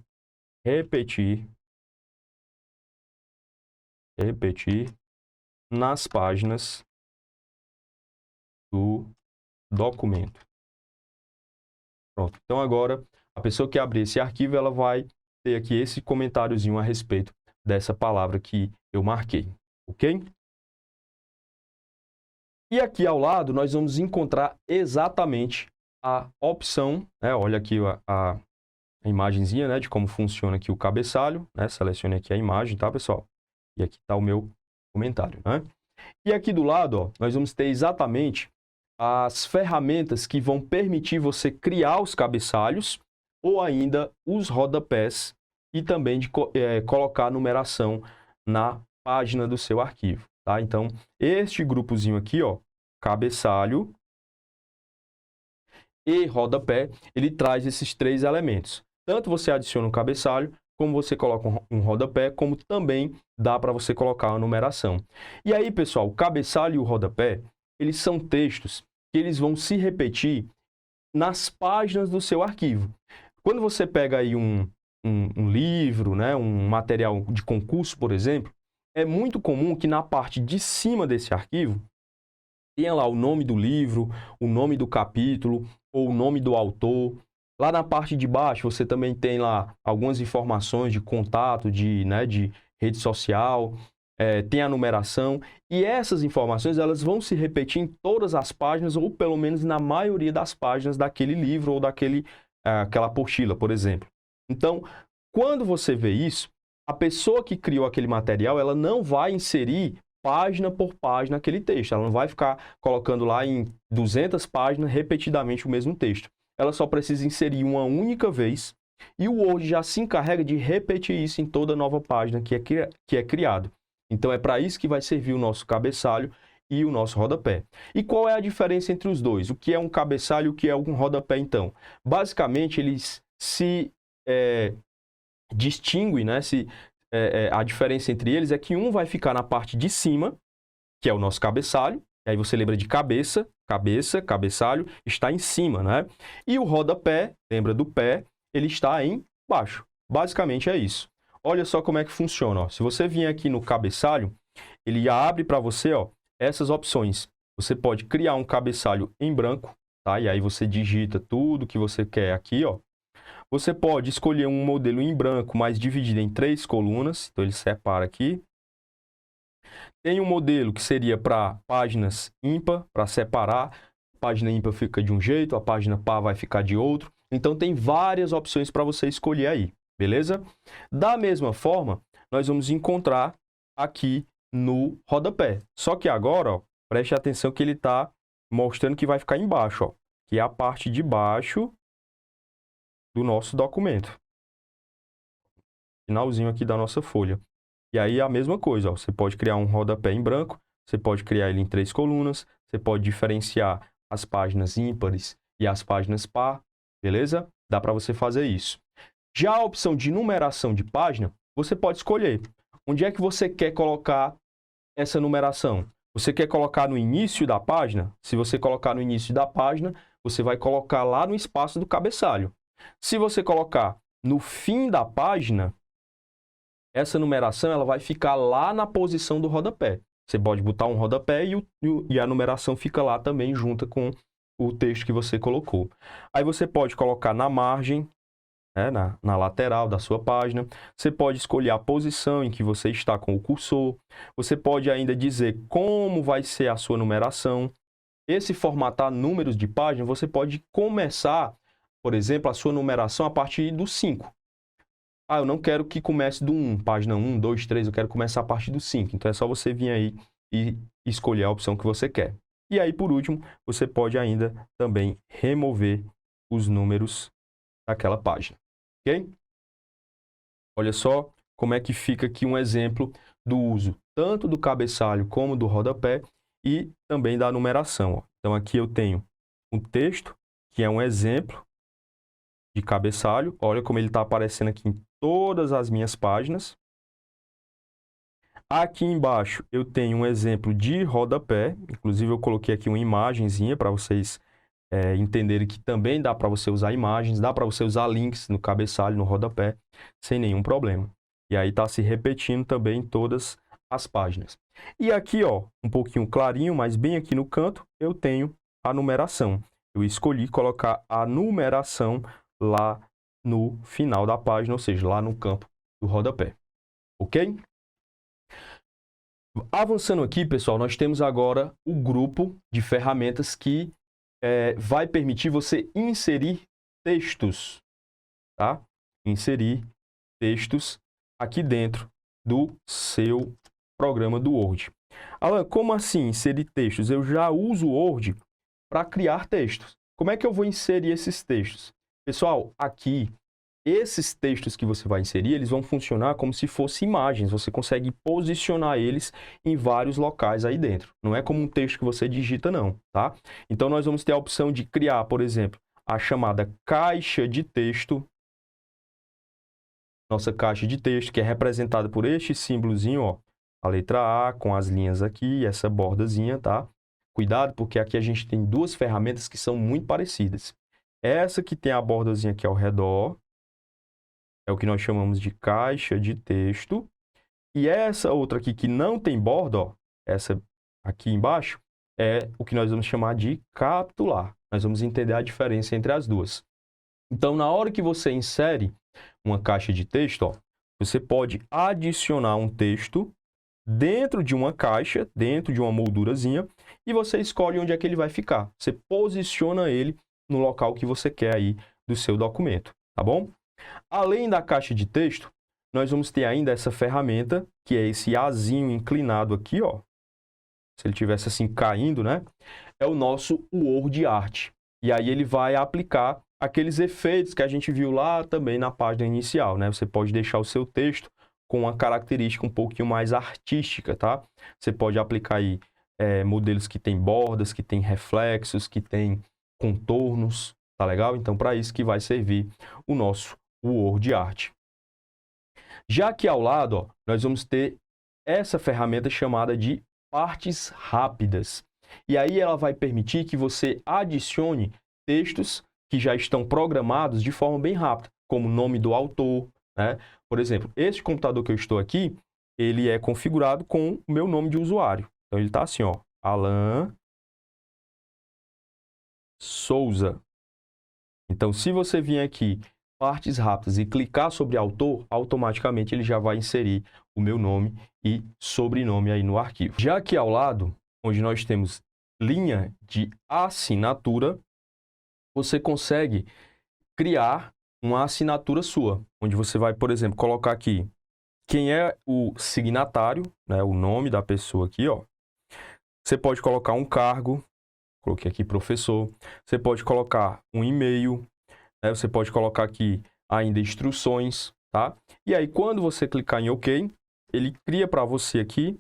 repetir nas páginas do documento. Pronto. Então, agora, a pessoa que abrir esse arquivo, ela vai ter aqui esse comentáriozinho a respeito dessa palavra que eu marquei. Ok? E aqui ao lado, nós vamos encontrar exatamente a opção, né? Olha aqui a imagenzinha, né, de como funciona aqui o cabeçalho, né? Selecione aqui a imagem, tá, pessoal? E aqui está o meu comentário, né? E aqui do lado, ó, nós vamos ter exatamente as ferramentas que vão permitir você criar os cabeçalhos ou ainda os rodapés e também de colocar a numeração na página do seu arquivo, tá? Então, este grupozinho aqui, ó, cabeçalho e rodapé, ele traz esses 3 elementos. Tanto você adiciona um cabeçalho, como você coloca um rodapé, como também dá para você colocar a numeração. E aí, pessoal, o cabeçalho e o rodapé, eles são textos que eles vão se repetir nas páginas do seu arquivo. Quando você pega aí um livro, né, um material de concurso, por exemplo, é muito comum que na parte de cima desse arquivo tenha lá o nome do livro, o nome do capítulo ou o nome do autor. Lá na parte de baixo você também tem lá algumas informações de contato, de rede social, tem a numeração, e essas informações elas vão se repetir em todas as páginas, ou pelo menos na maioria das páginas daquele livro ou aquela apostila, por exemplo. Então, quando você vê isso, a pessoa que criou aquele material, ela não vai inserir página por página aquele texto, ela não vai ficar colocando lá em 200 páginas repetidamente o mesmo texto. Ela só precisa inserir uma única vez, e o Word já se encarrega de repetir isso em toda nova página que é criado. Então, é para isso que vai servir o nosso cabeçalho e o nosso rodapé. E qual é a diferença entre os dois? O que é um cabeçalho e o que é um rodapé, então? Basicamente, eles se distinguem, né? A diferença entre eles é que um vai ficar na parte de cima, que é o nosso cabeçalho, e aí você lembra de cabeça, cabeçalho, está em cima, né? E o rodapé, lembra do pé, ele está embaixo. Basicamente é isso. Olha só como é que funciona, ó. Se você vier aqui no cabeçalho, ele abre para você, ó, essas opções. Você pode criar um cabeçalho em branco, tá? E aí você digita tudo que você quer aqui, ó, Você pode escolher um modelo em branco, mas dividido em 3 colunas. Então, ele separa aqui. Tem um modelo que seria para páginas ímpar, para separar. A página ímpar fica de um jeito, a página par vai ficar de outro. Então, tem várias opções para você escolher aí, beleza? Da mesma forma, nós vamos encontrar aqui no rodapé. Só que agora, ó, preste atenção que ele está mostrando que vai ficar embaixo, ó, que é a parte de baixo do nosso documento. Finalzinho aqui da nossa folha. E aí a mesma coisa, ó, você pode criar um rodapé em branco, você pode criar ele em 3 colunas, você pode diferenciar as páginas ímpares e as páginas par, beleza? Dá para você fazer isso. Já a opção de numeração de página, você pode escolher. Onde é que você quer colocar essa numeração? Você quer colocar no início da página? Se você colocar no início da página, você vai colocar lá no espaço do cabeçalho. Se você colocar no fim da página, essa numeração ela vai ficar lá na posição do rodapé. Você pode botar um rodapé e a numeração fica lá também junto com o texto que você colocou. Aí você pode colocar na margem, né, na lateral da sua página. Você pode escolher a posição em que você está com o cursor. Você pode ainda dizer como vai ser a sua numeração. Esse formatar números de página, você pode começar, por exemplo, a sua numeração a partir do 5. Ah, eu não quero que comece do 1, página 1, 2, 3, eu quero começar a partir do 5. Então, é só você vir aí e escolher a opção que você quer. E aí, por último, você pode ainda também remover os números daquela página, ok? Olha só como é que fica aqui um exemplo do uso tanto do cabeçalho como do rodapé e também da numeração, ó. Então, aqui eu tenho um texto, que é um exemplo de cabeçalho. Olha como ele está aparecendo aqui em todas as minhas páginas. Aqui embaixo eu tenho um exemplo de rodapé. Inclusive eu coloquei aqui uma imagenzinha para vocês entenderem que também dá para você usar imagens, dá para você usar links no cabeçalho, no rodapé, sem nenhum problema. E aí está se repetindo também em todas as páginas. E aqui, ó, um pouquinho clarinho, mas bem aqui no canto, eu tenho a numeração. Eu escolhi colocar a numeração lá no final da página, ou seja, lá no campo do rodapé. Ok? Avançando aqui, pessoal, nós temos agora o grupo de ferramentas que vai permitir você inserir textos, tá? Inserir textos aqui dentro do seu programa do Word. Alan, como assim inserir textos? Eu já uso o Word para criar textos. Como é que eu vou inserir esses textos? Pessoal, aqui, esses textos que você vai inserir, eles vão funcionar como se fossem imagens. Você consegue posicionar eles em vários locais aí dentro. Não é como um texto que você digita, não, tá? Então, nós vamos ter a opção de criar, por exemplo, a chamada caixa de texto. Nossa caixa de texto, que é representada por este símbolozinho, ó, a letra A, com as linhas aqui, essa bordazinha, tá? Cuidado, porque aqui a gente tem duas ferramentas que são muito parecidas. Essa que tem a bordazinha aqui ao redor, é o que nós chamamos de caixa de texto. E essa outra aqui que não tem borda, ó, essa aqui embaixo, é o que nós vamos chamar de capitular. Nós vamos entender a diferença entre as duas. Então, na hora que você insere uma caixa de texto, ó, você pode adicionar um texto dentro de uma caixa, dentro de uma moldurazinha, e você escolhe onde é que ele vai ficar. Você posiciona ele no local que você quer aí do seu documento, tá bom? Além da caixa de texto, nós vamos ter ainda essa ferramenta, que é esse azinho inclinado aqui, ó. Se ele tivesse assim caindo, né? É o nosso Word Art. E aí ele vai aplicar aqueles efeitos que a gente viu lá também na página inicial, né? Você pode deixar o seu texto com uma característica um pouquinho mais artística, tá? Você pode aplicar aí modelos que tem bordas, que tem reflexos, que tem contornos, tá legal? Então, para isso que vai servir o nosso Word Art. Já aqui ao lado, ó, nós vamos ter essa ferramenta chamada de partes rápidas. E aí ela vai permitir que você adicione textos que já estão programados de forma bem rápida, como o nome do autor, né? Por exemplo, esse computador que eu estou aqui, ele é configurado com o meu nome de usuário. Então, ele está assim, ó, Alan Souza. Então, se você vir aqui partes rápidas e clicar sobre autor, automaticamente ele já vai inserir o meu nome e sobrenome aí no arquivo. Já aqui ao lado, onde nós temos linha de assinatura, você consegue criar uma assinatura sua, onde você vai, por exemplo, colocar aqui quem é o signatário, né, o nome da pessoa aqui, ó. Você pode colocar um cargo, coloquei aqui professor. Você pode colocar um e-mail, né? Você pode colocar aqui ainda instruções, tá? E aí, quando você clicar em OK, ele cria para você aqui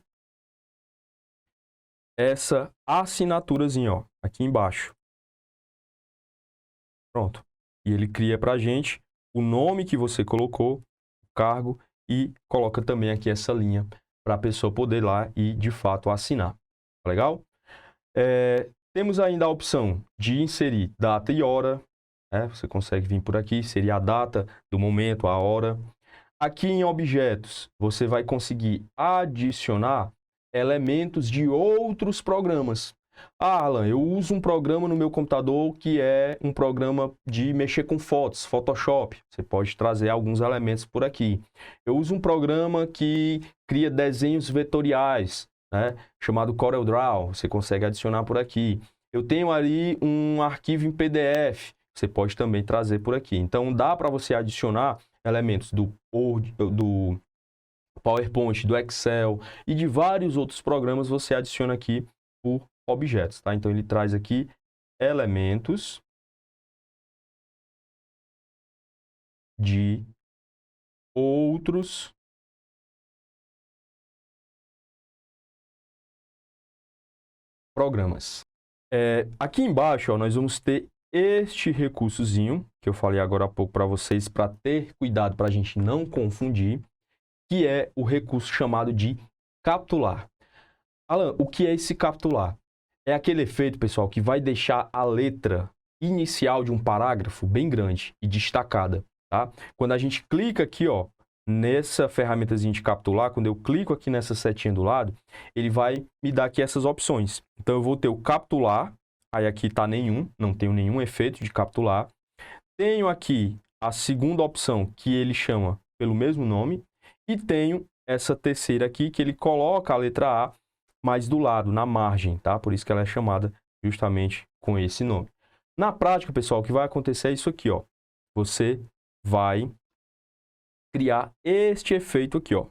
essa assinaturazinha, ó, aqui embaixo. Pronto. E ele cria para a gente o nome que você colocou, o cargo, e coloca também aqui essa linha para a pessoa poder ir lá e, de fato, assinar. Legal? Temos ainda a opção de inserir data e hora. Né? Você consegue vir por aqui, seria a data do momento, a hora. Aqui em objetos, você vai conseguir adicionar elementos de outros programas. Ah, Alan, eu uso um programa no meu computador que é um programa de mexer com fotos, Photoshop. Você pode trazer alguns elementos por aqui. Eu uso um programa que cria desenhos vetoriais, né, chamado CorelDRAW. Você consegue adicionar por aqui. Eu tenho ali um arquivo em PDF. Você pode também trazer por aqui. Então, dá para você adicionar elementos do PowerPoint, do Excel e de vários outros programas. Você adiciona aqui por objetos, tá? Então, ele traz aqui elementos de outros programas. Aqui embaixo, ó, nós vamos ter este recursozinho, que eu falei agora há pouco para vocês, para ter cuidado, para a gente não confundir, que é o recurso chamado de capturar. Alan, o que é esse capturar? É aquele efeito, pessoal, que vai deixar a letra inicial de um parágrafo bem grande e destacada, tá? Quando a gente clica aqui, ó, nessa ferramentazinha de capturar, quando eu clico aqui nessa setinha do lado, ele vai me dar aqui essas opções. Então, eu vou ter o capturar, aí aqui está nenhum, não tenho nenhum efeito de capturar. Tenho aqui a segunda opção, que ele chama pelo mesmo nome, e tenho essa terceira aqui, que ele coloca a letra A mais do lado, na margem, tá? Por isso que ela é chamada justamente com esse nome. Na prática, pessoal, o que vai acontecer é isso aqui, ó. Você vai criar este efeito aqui, ó.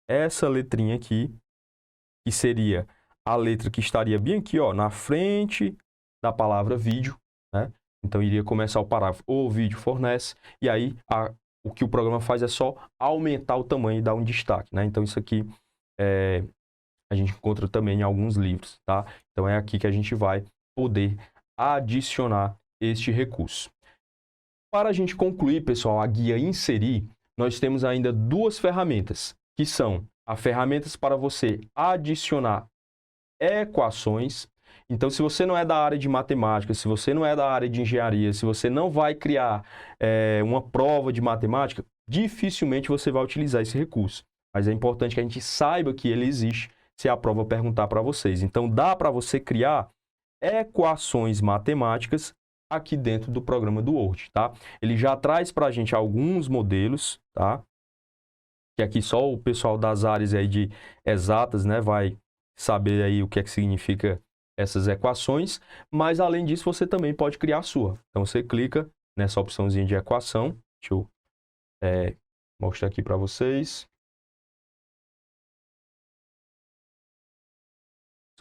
Essa letrinha aqui, que seria a letra que estaria bem aqui, ó, na frente da palavra vídeo, né? Então, iria começar o parágrafo, o vídeo fornece, e aí o que o programa faz é só aumentar o tamanho e dar um destaque, né? Então, isso aqui a gente encontra também em alguns livros, tá? Então, é aqui que a gente vai poder adicionar este recurso. Para a gente concluir, pessoal, a guia inserir, nós temos ainda duas ferramentas, que são as ferramentas para você adicionar equações. Então, se você não é da área de matemática, se você não é da área de engenharia, se você não vai criar uma prova de matemática, dificilmente você vai utilizar esse recurso. Mas é importante que a gente saiba que ele existe se a prova perguntar para vocês. Então, dá para você criar equações matemáticas aqui dentro do programa do Word, tá? Ele já traz para a gente alguns modelos, tá? Que aqui só o pessoal das áreas aí de exatas, né, vai saber aí o que é que significa essas equações, mas além disso você também pode criar a sua. Então você clica nessa opçãozinha de equação, deixa eu mostrar aqui para vocês.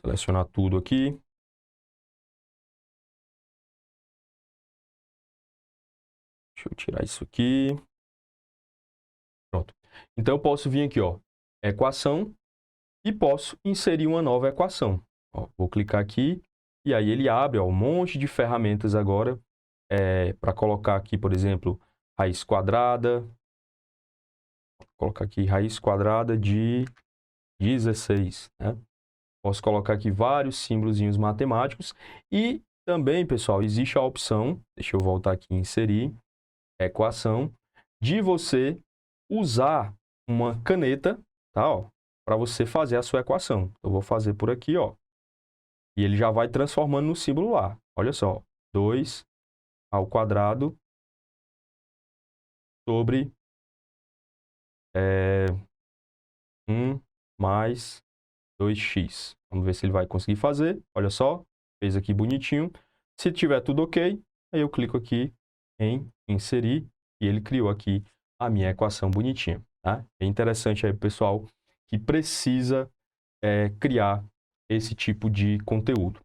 Selecionar tudo aqui. Deixa eu tirar isso aqui. Pronto. Então eu posso vir aqui, ó, equação, e posso inserir uma nova equação. Ó, vou clicar aqui e aí ele abre, ó, um monte de ferramentas agora para colocar aqui, por exemplo, raiz quadrada. Vou colocar aqui raiz quadrada de 16, né? Posso colocar aqui vários símbolozinhos matemáticos e também, pessoal, existe a opção, deixa eu voltar aqui e inserir, equação, de você usar uma caneta, tá, ó, para você fazer a sua equação. Eu vou fazer por aqui, ó. E ele já vai transformando no símbolo lá. Olha só, 2 ao quadrado sobre 1 mais 2x. Vamos ver se ele vai conseguir fazer. Olha só, fez aqui bonitinho. Se tiver tudo ok, aí eu clico aqui em inserir e ele criou aqui a minha equação bonitinha. Tá? É interessante aí, pessoal, que precisa criar esse tipo de conteúdo.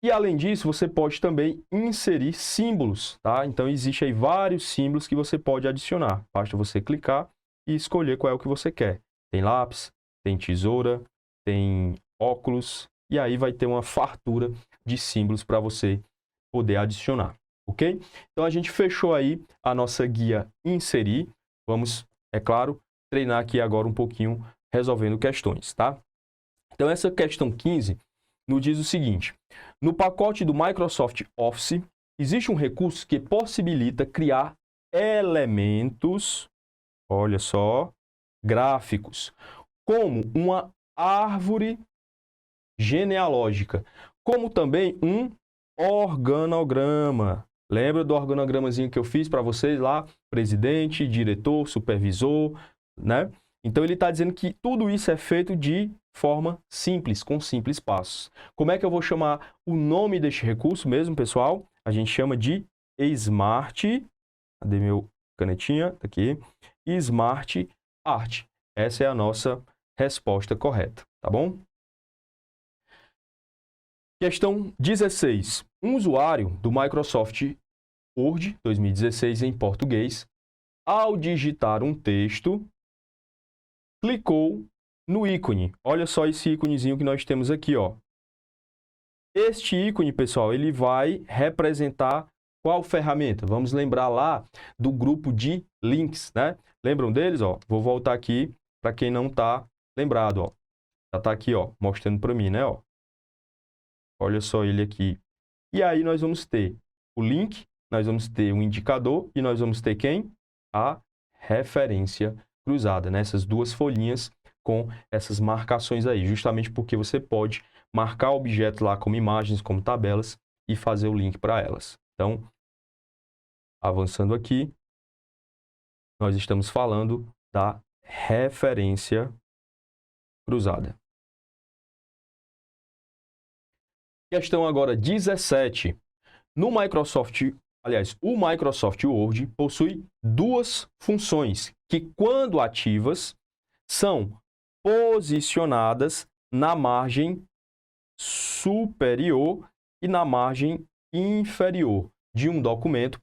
E além disso, você pode também inserir símbolos, tá? Então, existe aí vários símbolos que você pode adicionar. Basta você clicar e escolher qual é o que você quer. Tem lápis, tem tesoura, tem óculos, e aí vai ter uma fartura de símbolos para você poder adicionar, ok? Então, a gente fechou aí a nossa guia inserir. Vamos, é claro, treinar aqui agora um pouquinho resolvendo questões, tá? Então, essa questão 15 nos diz o seguinte: no pacote do Microsoft Office, existe um recurso que possibilita criar elementos, olha só, gráficos, como uma árvore genealógica, como também um organograma. Lembra do organogramazinho que eu fiz para vocês lá? Presidente, diretor, supervisor, né? Então, ele está dizendo que tudo isso é feito de forma simples, com simples passos. Como é que eu vou chamar o nome deste recurso mesmo, pessoal? A gente chama de Smart, cadê meu canetinha? Aqui. Smart Art. Essa é a nossa resposta correta, tá bom? Questão 16. Um usuário do Microsoft Word 2016 em português, ao digitar um texto, clicou no ícone. Olha só esse íconezinho que nós temos aqui, ó. Este ícone, pessoal, ele vai representar qual ferramenta? Vamos lembrar lá do grupo de links, né? Lembram deles, ó? Vou voltar aqui para quem não está lembrado, ó. Já está aqui, ó, mostrando para mim, né, ó. Olha só ele aqui. E aí nós vamos ter o link, nós vamos ter um indicador e nós vamos ter quem? A referência cruzada, né? Essas duas folhinhas com essas marcações aí, justamente porque você pode marcar objetos lá como imagens, como tabelas e fazer o link para elas. Então, avançando aqui, nós estamos falando da referência cruzada. Questão agora 17. No Microsoft, aliás, o Microsoft Word possui duas funções que, quando ativas, são posicionadas na margem superior e na margem inferior de um documento,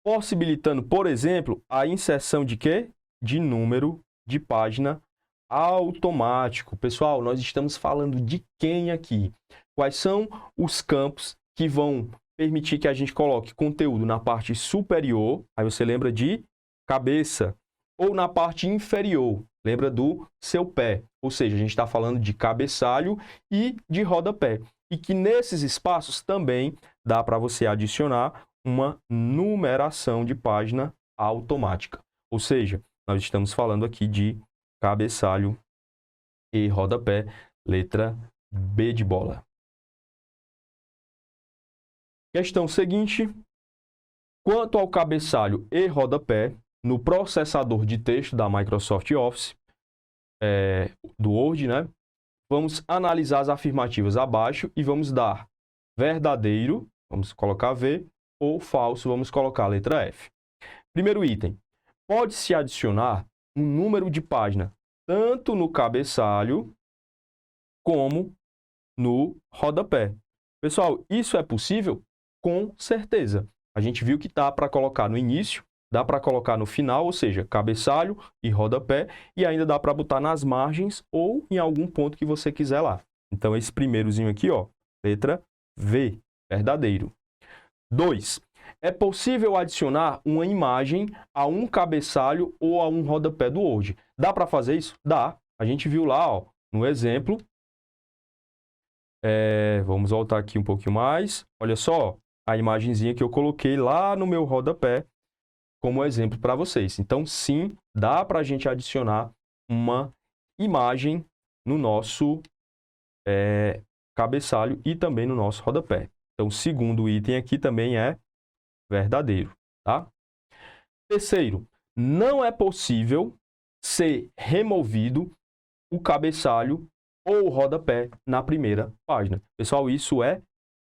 possibilitando, por exemplo, a inserção de quê? De número de página automático. Pessoal, nós estamos falando de quem aqui? Quais são os campos que vão permitir que a gente coloque conteúdo na parte superior, aí você lembra de cabeça, ou na parte inferior, lembra do seu pé. Ou seja, a gente está falando de cabeçalho e de rodapé. E que nesses espaços também dá para você adicionar uma numeração de página automática. Ou seja, nós estamos falando aqui de cabeçalho e rodapé, letra B de bola. Questão seguinte. Quanto ao cabeçalho e rodapé, no processador de texto da Microsoft Office, do Word, né? Vamos analisar as afirmativas abaixo e vamos dar verdadeiro, vamos colocar V, ou falso, vamos colocar a letra F. Primeiro item. Pode-se adicionar um número de página tanto no cabeçalho como no rodapé. Pessoal, isso é possível? Com certeza. A gente viu que dá para colocar no início, dá para colocar no final, ou seja, cabeçalho e rodapé, e ainda dá para botar nas margens ou em algum ponto que você quiser lá. Então, esse primeirozinho aqui, ó, letra V, verdadeiro. 2. É possível adicionar uma imagem a um cabeçalho ou a um rodapé do Word. Dá para fazer isso? Dá. A gente viu lá, ó, no exemplo. Vamos voltar aqui um pouquinho mais. Olha só a imagenzinha que eu coloquei lá no meu rodapé como exemplo para vocês. Então, sim, dá para a gente adicionar uma imagem no nosso cabeçalho e também no nosso rodapé. Então, o segundo item aqui também é verdadeiro, tá? Terceiro, não é possível ser removido o cabeçalho ou o rodapé na primeira página. Pessoal, isso é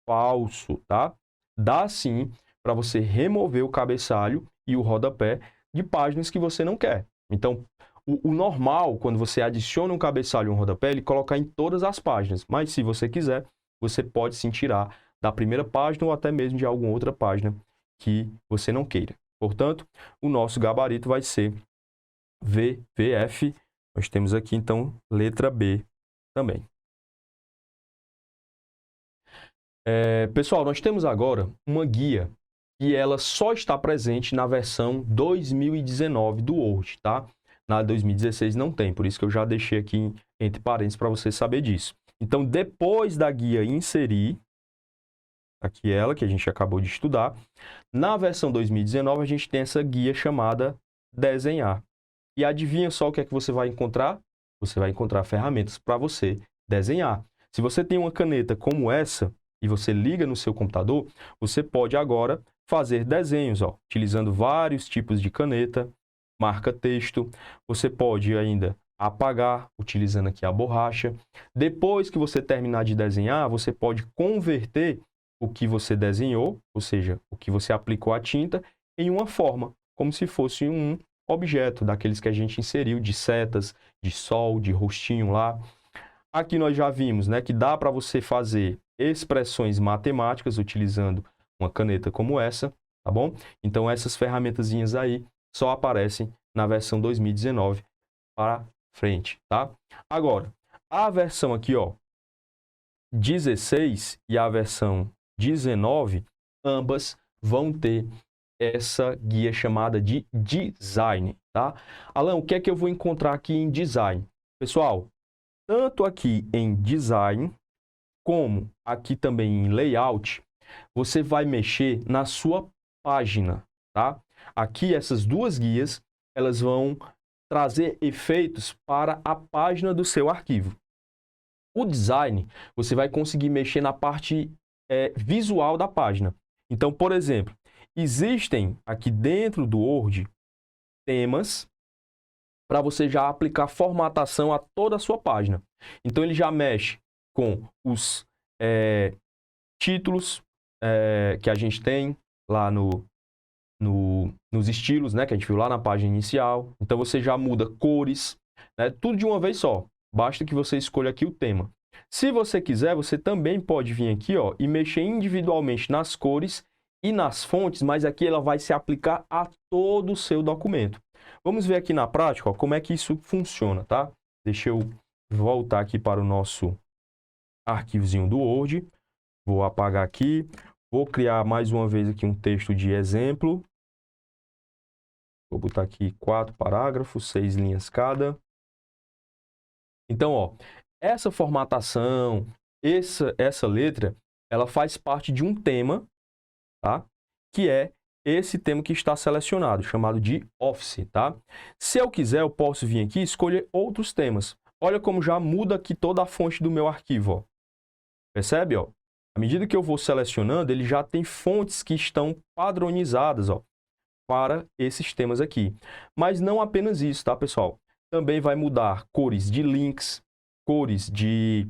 falso, tá? Dá sim para você remover o cabeçalho e o rodapé de páginas que você não quer. Então, o normal, quando você adiciona um cabeçalho e um rodapé, ele colocar em todas as páginas. Mas se você quiser, você pode sim tirar da primeira página ou até mesmo de alguma outra página que você não queira. Portanto, o nosso gabarito vai ser VF. Nós temos aqui, então, letra B também. Pessoal, nós temos agora uma guia e ela só está presente na versão 2019 do Word, tá? Na 2016 não tem, por isso que eu já deixei aqui entre parênteses para você saber disso. Então, depois da guia inserir, aqui ela que a gente acabou de estudar, na versão 2019 a gente tem essa guia chamada Desenhar. E adivinha só o que é que você vai encontrar? Você vai encontrar ferramentas para você desenhar. Se você tem uma caneta como essa e você liga no seu computador, você pode agora fazer desenhos, ó, utilizando vários tipos de caneta, marca-texto. Você pode ainda apagar, utilizando aqui a borracha. Depois que você terminar de desenhar, você pode converter o que você desenhou, ou seja, o que você aplicou a tinta, em uma forma, como se fosse um objeto, daqueles que a gente inseriu, de setas, de sol, de rostinho lá. Aqui nós já vimos, né, que dá para você fazer expressões matemáticas utilizando uma caneta como essa, tá bom? Então essas ferramentazinhas aí só aparecem na versão 2019 para frente, tá? Agora, a versão aqui, ó, 16 e a versão 19, ambas vão ter essa guia chamada de design, tá? Alan, o que é que eu vou encontrar aqui em design? Pessoal, tanto aqui em design, como aqui também em layout, você vai mexer na sua página, tá? Aqui, essas duas guias, elas vão trazer efeitos para a página do seu arquivo. O design, você vai conseguir mexer na parte visual da página. Então, por exemplo, existem aqui dentro do Word temas para você já aplicar formatação a toda a sua página. Então, ele já mexe com os títulos que a gente tem lá nos estilos, né, que a gente viu lá na página inicial. Então, você já muda cores, né, tudo de uma vez só. Basta que você escolha aqui o tema. Se você quiser, você também pode vir aqui, ó, e mexer individualmente nas cores e nas fontes, mas aqui ela vai se aplicar a todo o seu documento. Vamos ver aqui na prática, ó, como é que isso funciona, tá? Deixa eu voltar aqui para o nosso arquivozinho do Word. Vou apagar aqui. Vou criar mais uma vez aqui um texto de exemplo. Vou botar aqui 4 parágrafos, 6 linhas cada. Então, ó, essa formatação, essa letra, ela faz parte de um tema, tá? Que é esse tema que está selecionado, chamado de Office, tá? Se eu quiser, eu posso vir aqui e escolher outros temas. Olha como já muda aqui toda a fonte do meu arquivo, ó. Percebe, ó? À medida que eu vou selecionando, ele já tem fontes que estão padronizadas, ó, para esses temas aqui. Mas não apenas isso, tá, pessoal? Também vai mudar cores de links, cores de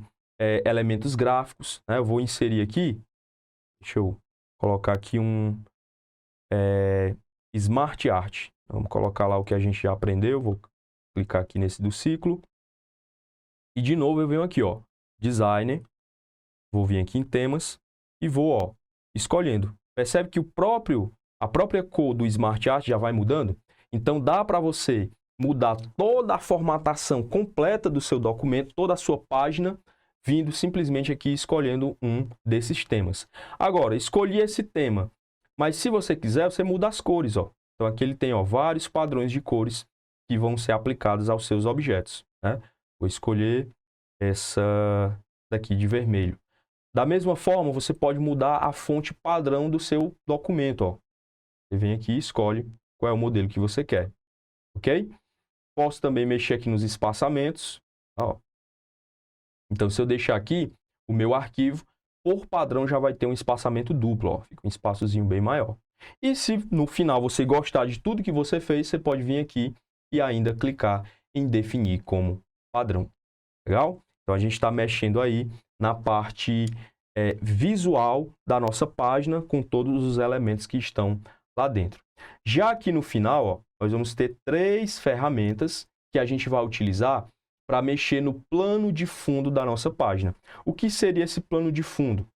elementos gráficos, né? Eu vou inserir aqui, deixa eu colocar aqui um Smart Art. Vamos colocar lá o que a gente já aprendeu, vou clicar aqui nesse do ciclo. E de novo eu venho aqui, ó, Designer, vou vir aqui em temas e vou, ó, escolhendo. Percebe que a própria cor do Smart Art já vai mudando? Então dá para você mudar toda a formatação completa do seu documento, toda a sua página, vindo simplesmente aqui escolhendo um desses temas. Agora, escolhi esse tema, mas se você quiser, você muda as cores, ó. Então aqui ele tem, ó, vários padrões de cores que vão ser aplicados aos seus objetos, né? Vou escolher essa daqui de vermelho. Da mesma forma, você pode mudar a fonte padrão do seu documento, ó. Você vem aqui e escolhe qual é o modelo que você quer, ok? Posso também mexer aqui nos espaçamentos, ó. Então, se eu deixar aqui, o meu arquivo, por padrão, já vai ter um espaçamento duplo, ó. Fica um espaçozinho bem maior. E se no final você gostar de tudo que você fez, você pode vir aqui e ainda clicar em definir como padrão. Legal? Então, a gente está mexendo aí na parte visual da nossa página com todos os elementos que estão lá dentro. Já aqui no final, ó, nós vamos ter 3 ferramentas que a gente vai utilizar para mexer no plano de fundo da nossa página. O que seria esse plano de fundo?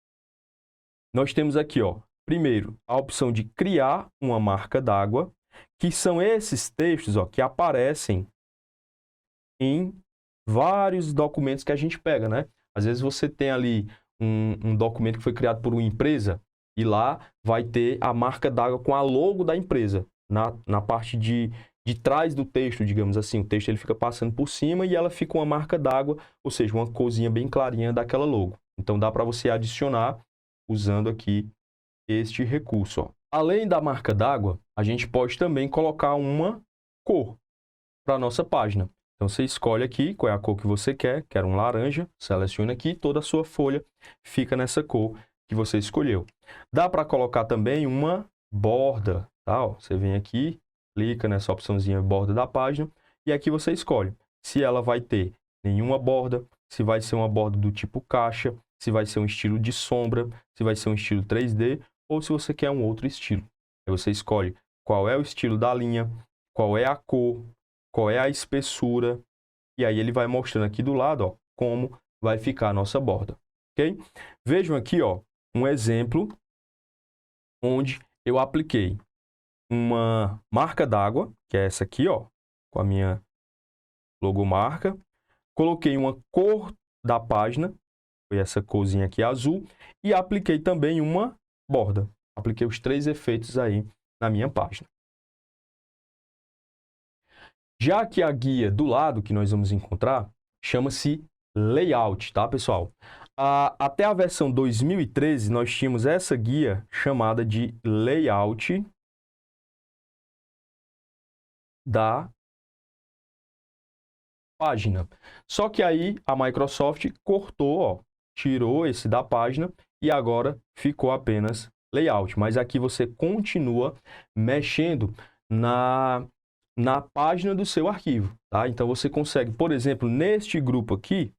Nós temos aqui, ó, primeiro, a opção de criar uma marca d'água, que são esses textos, ó, que aparecem em vários documentos que a gente pega, né? Às vezes você tem ali um documento que foi criado por uma empresa e lá vai ter a marca d'água com a logo da empresa na parte de trás do texto, digamos assim. O texto ele fica passando por cima e ela fica uma marca d'água, ou seja, uma corzinha bem clarinha daquela logo. Então dá para você adicionar usando aqui este recurso, ó. Além da marca d'água, a gente pode também colocar uma cor para a nossa página. Então, você escolhe aqui qual é a cor que você quer, quero um laranja, seleciona aqui, toda a sua folha fica nessa cor que você escolheu. Dá para colocar também uma borda, tá? Ó, você vem aqui, clica nessa opçãozinha borda da página e aqui você escolhe se ela vai ter nenhuma borda, se vai ser uma borda do tipo caixa, se vai ser um estilo de sombra, se vai ser um estilo 3D ou se você quer um outro estilo. Aí você escolhe qual é o estilo da linha, qual é a cor, qual é a espessura, e aí ele vai mostrando aqui do lado, ó, como vai ficar a nossa borda, ok? Vejam aqui, ó, um exemplo onde eu apliquei uma marca d'água, que é essa aqui, ó, com a minha logomarca, coloquei uma cor da página, foi essa corzinha aqui azul, e apliquei também uma borda. Apliquei os 3 efeitos aí na minha página. Já que a guia do lado que nós vamos encontrar chama-se Layout, tá, pessoal? Até a versão 2013, nós tínhamos essa guia chamada de Layout da página. Só que aí a Microsoft cortou, ó, tirou esse da página e agora ficou apenas Layout. Mas aqui você continua mexendo na página do seu arquivo, tá? Então, você consegue, por exemplo, neste grupo aqui,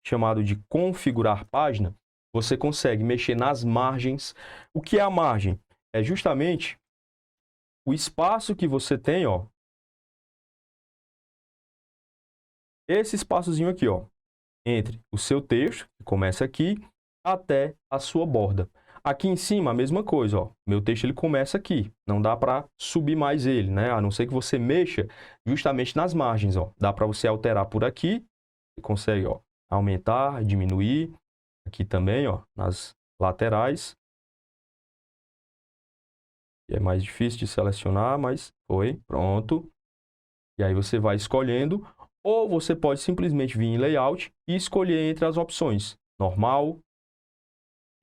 chamado de configurar página, você consegue mexer nas margens. O que é a margem? É justamente o espaço que você tem, ó. Esse espaçozinho aqui, ó, entre o seu texto, que começa aqui, até a sua borda. Aqui em cima, a mesma coisa, ó. Meu texto ele começa aqui, não dá para subir mais ele, né? A não ser que você mexa justamente nas margens, ó. Dá para você alterar por aqui, você consegue, ó, aumentar, diminuir. Aqui também, ó, nas laterais. É mais difícil de selecionar, mas foi, pronto. E aí você vai escolhendo, ou você pode simplesmente vir em Layout e escolher entre as opções normal,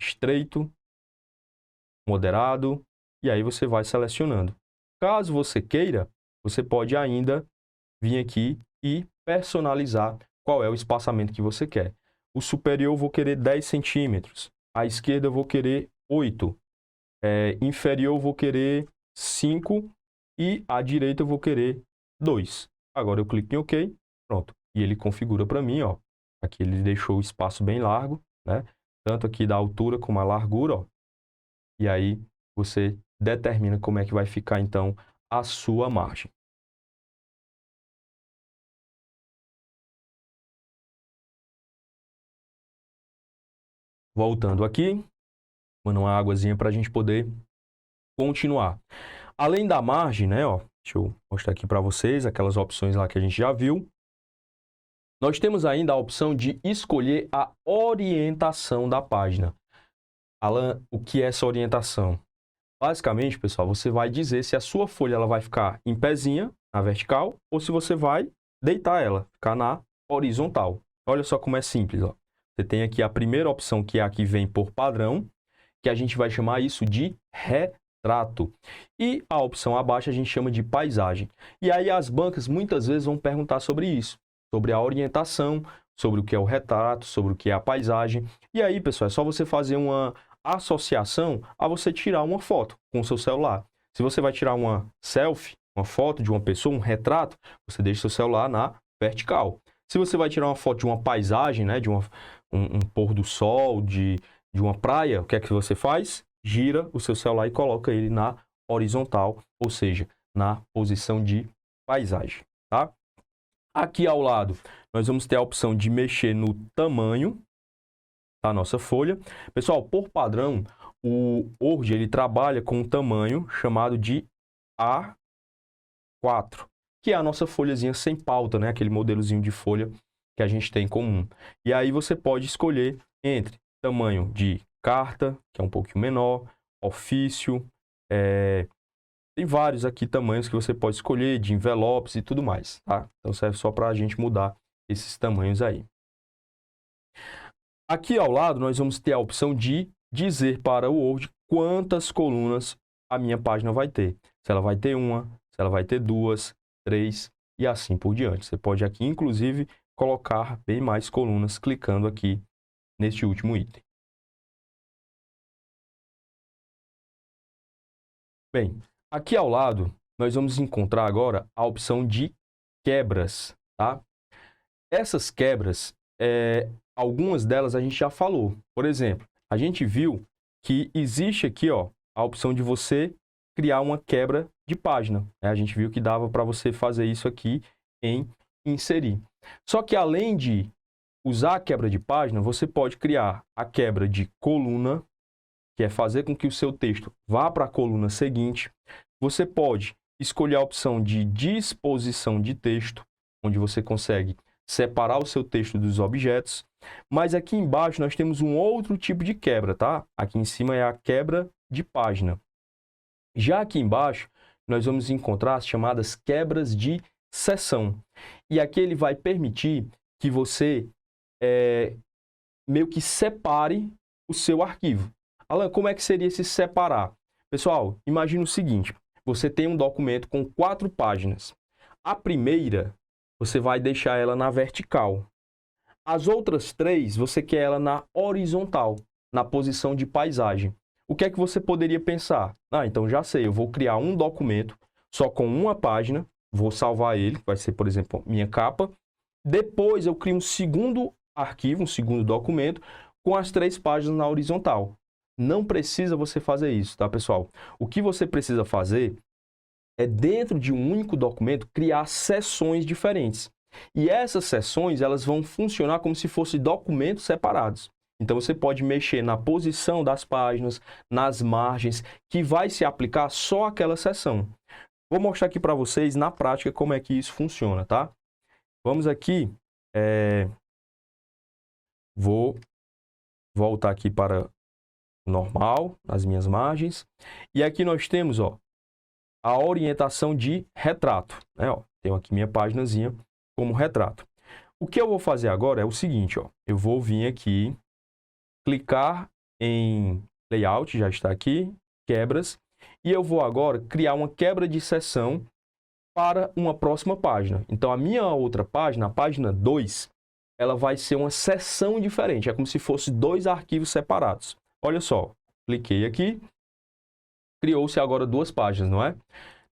estreito, moderado, e aí você vai selecionando. Caso você queira, você pode ainda vir aqui e personalizar qual é o espaçamento que você quer. O superior eu vou querer 10 centímetros, a esquerda eu vou querer 8, inferior eu vou querer 5 e a direita eu vou querer 2. Agora eu clico em OK, pronto. E ele configura para mim, ó. Aqui ele deixou o espaço bem largo, né? Tanto aqui da altura como a largura, ó. E aí você determina como é que vai ficar, então, a sua margem. Voltando aqui, tomando uma águazinha para a gente poder continuar. Além da margem, né, ó, deixa eu mostrar aqui para vocês aquelas opções lá que a gente já viu. Nós temos ainda a opção de escolher a orientação da página. Alan, o que é essa orientação? Basicamente, pessoal, você vai dizer se a sua folha ela vai ficar em pezinha, na vertical, ou se você vai deitar ela, ficar na horizontal. Olha só como é simples, ó. Você tem aqui a primeira opção, que é a que vem por padrão, que a gente vai chamar isso de retrato. E a opção abaixo a gente chama de paisagem. E aí as bancas muitas vezes vão perguntar sobre isso, sobre a orientação, sobre o que é o retrato, sobre o que é a paisagem. E aí, pessoal, é só você fazer uma associação a você tirar uma foto com o seu celular. Se você vai tirar uma selfie, uma foto de uma pessoa, um retrato, você deixa seu celular na vertical. Se você vai tirar uma foto de uma paisagem, né, de um pôr do sol, de uma praia, o que é que você faz? Gira o seu celular e coloca ele na horizontal, ou seja, na posição de paisagem, tá? Aqui ao lado, nós vamos ter a opção de mexer no tamanho da nossa folha. Pessoal, por padrão, o Word ele trabalha com um tamanho chamado de A4, que é a nossa folhazinha sem pauta, né? Aquele modelozinho de folha que a gente tem em comum. E aí você pode escolher entre tamanho de carta, que é um pouquinho menor, ofício, tem vários aqui tamanhos que você pode escolher, de envelopes e tudo mais, tá? Então serve só para a gente mudar esses tamanhos aí. Aqui ao lado nós vamos ter a opção de dizer para o Word quantas colunas a minha página vai ter. Se ela vai ter uma, se ela vai ter duas, três e assim por diante. Você pode aqui, inclusive, colocar bem mais colunas clicando aqui neste último item. Bem, aqui ao lado, nós vamos encontrar agora a opção de quebras, tá? Essas quebras, algumas delas a gente já falou. Por exemplo, a gente viu que existe aqui, ó, a opção de você criar uma quebra de página. A gente viu que dava para você fazer isso aqui em inserir. Só que além de usar a quebra de página, você pode criar a quebra de coluna, que é fazer com que o seu texto vá para a coluna seguinte. Você pode escolher a opção de disposição de texto, onde você consegue separar o seu texto dos objetos. Mas aqui embaixo nós temos um outro tipo de quebra, tá? Aqui em cima é a quebra de página. Já aqui embaixo, nós vamos encontrar as chamadas quebras de seção. E aqui ele vai permitir que você meio que separe o seu arquivo. Alan, como é que seria esse separar? Pessoal, imagine o seguinte, você tem um documento com 4 páginas. A primeira, você vai deixar ela na vertical. As outras 3, você quer ela na horizontal, na posição de paisagem. O que é que você poderia pensar? Então já sei, eu vou criar um documento só com uma página, vou salvar ele, vai ser, por exemplo, minha capa. Depois eu crio um segundo arquivo, um segundo documento, com as 3 páginas na horizontal. Não precisa você fazer isso, tá, pessoal? O que você precisa fazer é, dentro de um único documento, criar seções diferentes. E essas seções, elas vão funcionar como se fossem documentos separados. Então, você pode mexer na posição das páginas, nas margens, que vai se aplicar só àquela seção. Vou mostrar aqui para vocês, na prática, como é que isso funciona, tá? Vamos aqui, vou voltar aqui para normal, nas minhas margens. E aqui nós temos, ó, a orientação de retrato, né? Ó, tenho aqui minha paginazinha como retrato. O que eu vou fazer agora é o seguinte, ó, eu vou vir aqui, clicar em layout, já está aqui, quebras, e eu vou agora criar uma quebra de seção para uma próxima página. Então, a minha outra página, a página 2, ela vai ser uma seção diferente, é como se fosse 2 arquivos separados. Olha só, cliquei aqui, criou-se agora 2 páginas, não é?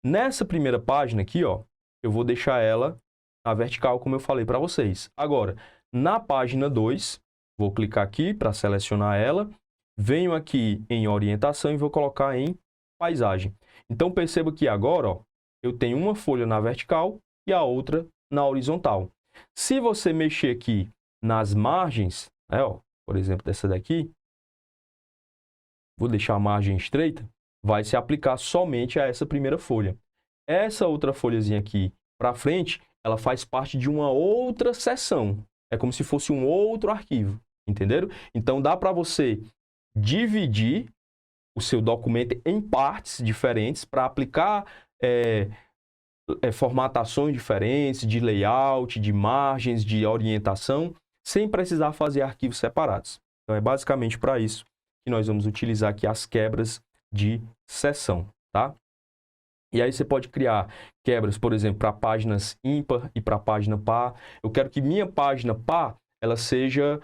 Nessa primeira página aqui, ó, eu vou deixar ela na vertical, como eu falei para vocês. Agora, na página 2, vou clicar aqui para selecionar ela, venho aqui em orientação e vou colocar em paisagem. Então, perceba que agora, ó, eu tenho uma folha na vertical e a outra na horizontal. Se você mexer aqui nas margens, ó, por exemplo, dessa daqui, vou deixar a margem estreita, vai se aplicar somente a essa primeira folha. Essa outra folhazinha aqui para frente, ela faz parte de uma outra seção. É como se fosse um outro arquivo, entenderam? Então, dá para você dividir o seu documento em partes diferentes para aplicar formatações diferentes, de layout, de margens, de orientação, sem precisar fazer arquivos separados. Então, é basicamente para isso que nós vamos utilizar aqui as quebras de seção, tá? E aí você pode criar quebras, por exemplo, para páginas ímpar e para página par. Eu quero que minha página par, ela seja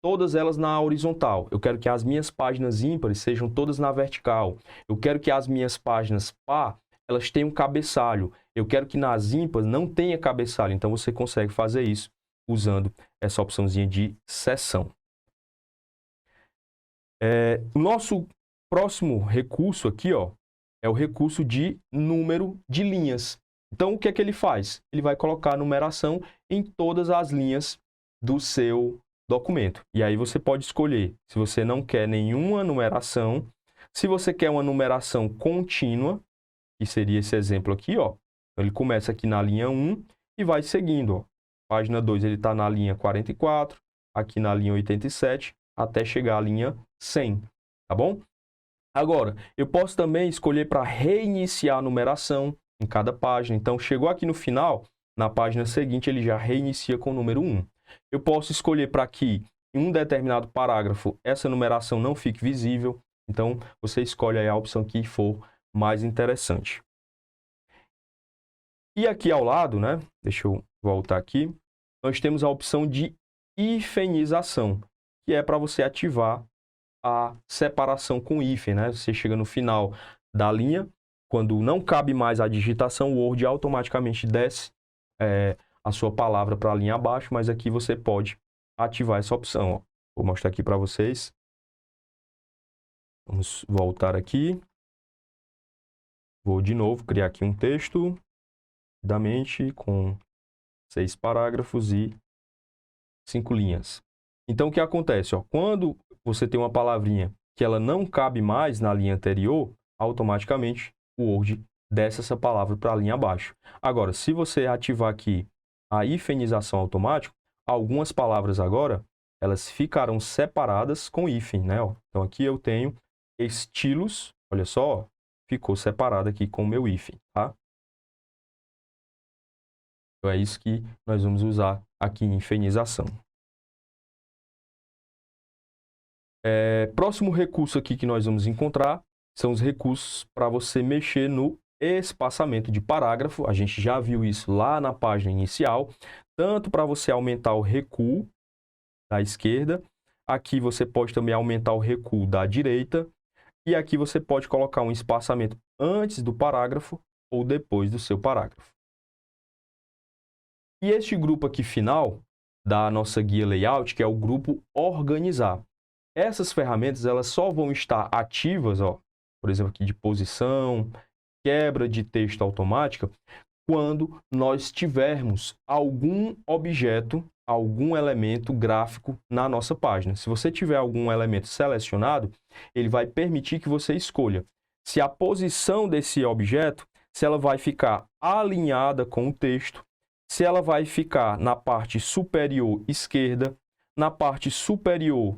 todas elas na horizontal. Eu quero que as minhas páginas ímpares sejam todas na vertical. Eu quero que as minhas páginas par, elas tenham cabeçalho. Eu quero que nas ímpares não tenha cabeçalho. Então, você consegue fazer isso usando essa opçãozinha de seção. O nosso próximo recurso aqui, ó, é o recurso de número de linhas. Então, o que é que ele faz? Ele vai colocar a numeração em todas as linhas do seu documento. E aí você pode escolher se você não quer nenhuma numeração, se você quer uma numeração contínua, que seria esse exemplo aqui, ó. Ele começa aqui na linha 1 e vai seguindo, ó. Página 2 ele está na linha 44, aqui na linha 87, até chegar à linha 100, tá bom? Agora, eu posso também escolher para reiniciar a numeração em cada página. Então, chegou aqui no final, na página seguinte, ele já reinicia com o número 1. Eu posso escolher para que, em um determinado parágrafo, essa numeração não fique visível. Então, você escolhe aí a opção que for mais interessante. E aqui ao lado, né? Deixa eu voltar aqui. Nós temos a opção de hifenização, que é para você ativar a separação com hífen, né? Você chega no final da linha, quando não cabe mais a digitação, o Word automaticamente desce a sua palavra para a linha abaixo, mas aqui você pode ativar essa opção, ó. Vou mostrar aqui para vocês. Vamos voltar aqui. Vou de novo criar aqui um texto, rapidamente, com 6 parágrafos e 5 linhas. Então, o que acontece? Ó, quando você tem uma palavrinha que ela não cabe mais na linha anterior, automaticamente o Word desce essa palavra para a linha abaixo. Agora, se você ativar aqui a hifenização automática, algumas palavras agora, elas ficarão separadas com hífen, né? Ó. Então, aqui eu tenho estilos, olha só, ó, ficou separado aqui com o meu hífen, tá? Então, é isso que nós vamos usar aqui em hifenização. Próximo recurso aqui que nós vamos encontrar são os recursos para você mexer no espaçamento de parágrafo. A gente já viu isso lá na página inicial, tanto para você aumentar o recuo da esquerda, aqui você pode também aumentar o recuo da direita, e aqui você pode colocar um espaçamento antes do parágrafo ou depois do seu parágrafo. E este grupo aqui final da nossa guia layout, que é o grupo organizar. Essas ferramentas elas só vão estar ativas, ó, por exemplo, aqui de posição, quebra de texto automática, quando nós tivermos algum objeto, algum elemento gráfico na nossa página. Se você tiver algum elemento selecionado, ele vai permitir que você escolha se a posição desse objeto, se ela vai ficar alinhada com o texto, se ela vai ficar na parte superior esquerda, na parte superior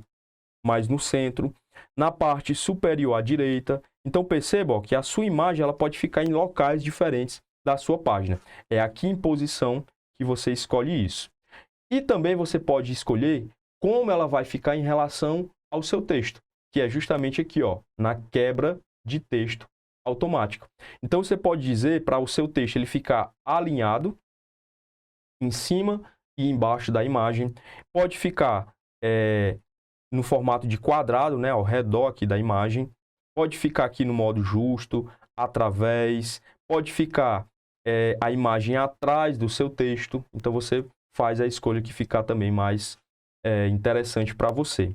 mais no centro, na parte superior à direita. Então, perceba, ó, que a sua imagem ela pode ficar em locais diferentes da sua página. É aqui em posição que você escolhe isso. E também você pode escolher como ela vai ficar em relação ao seu texto, que é justamente aqui, ó, na quebra de texto automático. Então, você pode dizer para o seu texto ele ficar alinhado em cima e embaixo da imagem. Pode ficar no formato de quadrado, né, ao redor aqui da imagem. Pode ficar aqui no modo justo, através. Pode ficar a imagem atrás do seu texto. Então, você faz a escolha que ficar também mais interessante para você.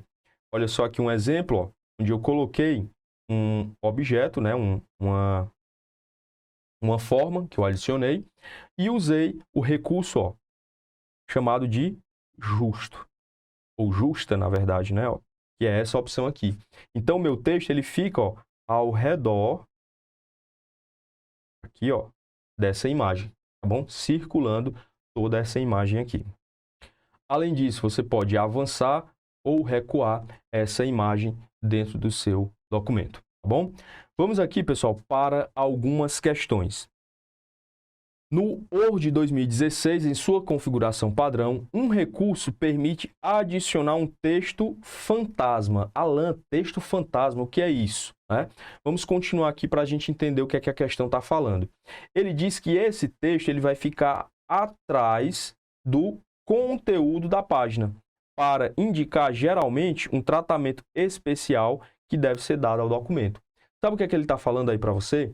Olha só aqui um exemplo, ó, onde eu coloquei um objeto, né, uma forma que eu adicionei e usei o recurso, ó, chamado de justo, ou justa, na verdade, né, ó, que é essa opção aqui. Então, o meu texto ele fica, ó, ao redor aqui, ó, dessa imagem, tá bom? Circulando toda essa imagem aqui. Além disso, você pode avançar ou recuar essa imagem dentro do seu documento, tá bom? Vamos aqui, pessoal, para algumas questões. No Word 2016, em sua configuração padrão, um recurso permite adicionar um texto fantasma. Alan, texto fantasma, o que é isso? Vamos continuar aqui para a gente entender o que é que a questão está falando. Ele diz que esse texto ele vai ficar atrás do conteúdo da página. para indicar geralmente um tratamento especial que deve ser dado ao documento. Sabe o que é que ele está falando aí para você?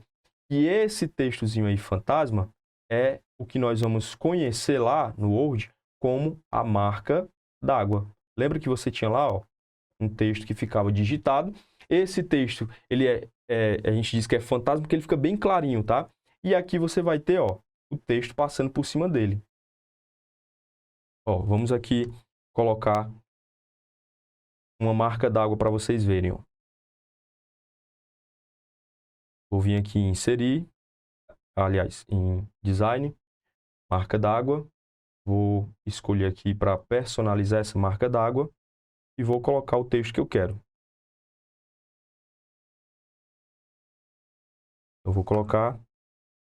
Que esse textozinho aí, fantasma, é o que nós vamos conhecer lá no Word como a marca d'água. Lembra que você tinha lá, ó, um texto que ficava digitado? Esse texto, a gente diz que é fantasma porque ele fica bem clarinho, tá? E aqui você vai ter, ó, o texto passando por cima dele. Ó, vamos aqui colocar uma marca d'água para vocês verem, ó. Vou vir aqui em inserir, aliás, em design, marca d'água. Vou escolher aqui para personalizar essa marca d'água e vou colocar o texto que eu quero. Eu vou colocar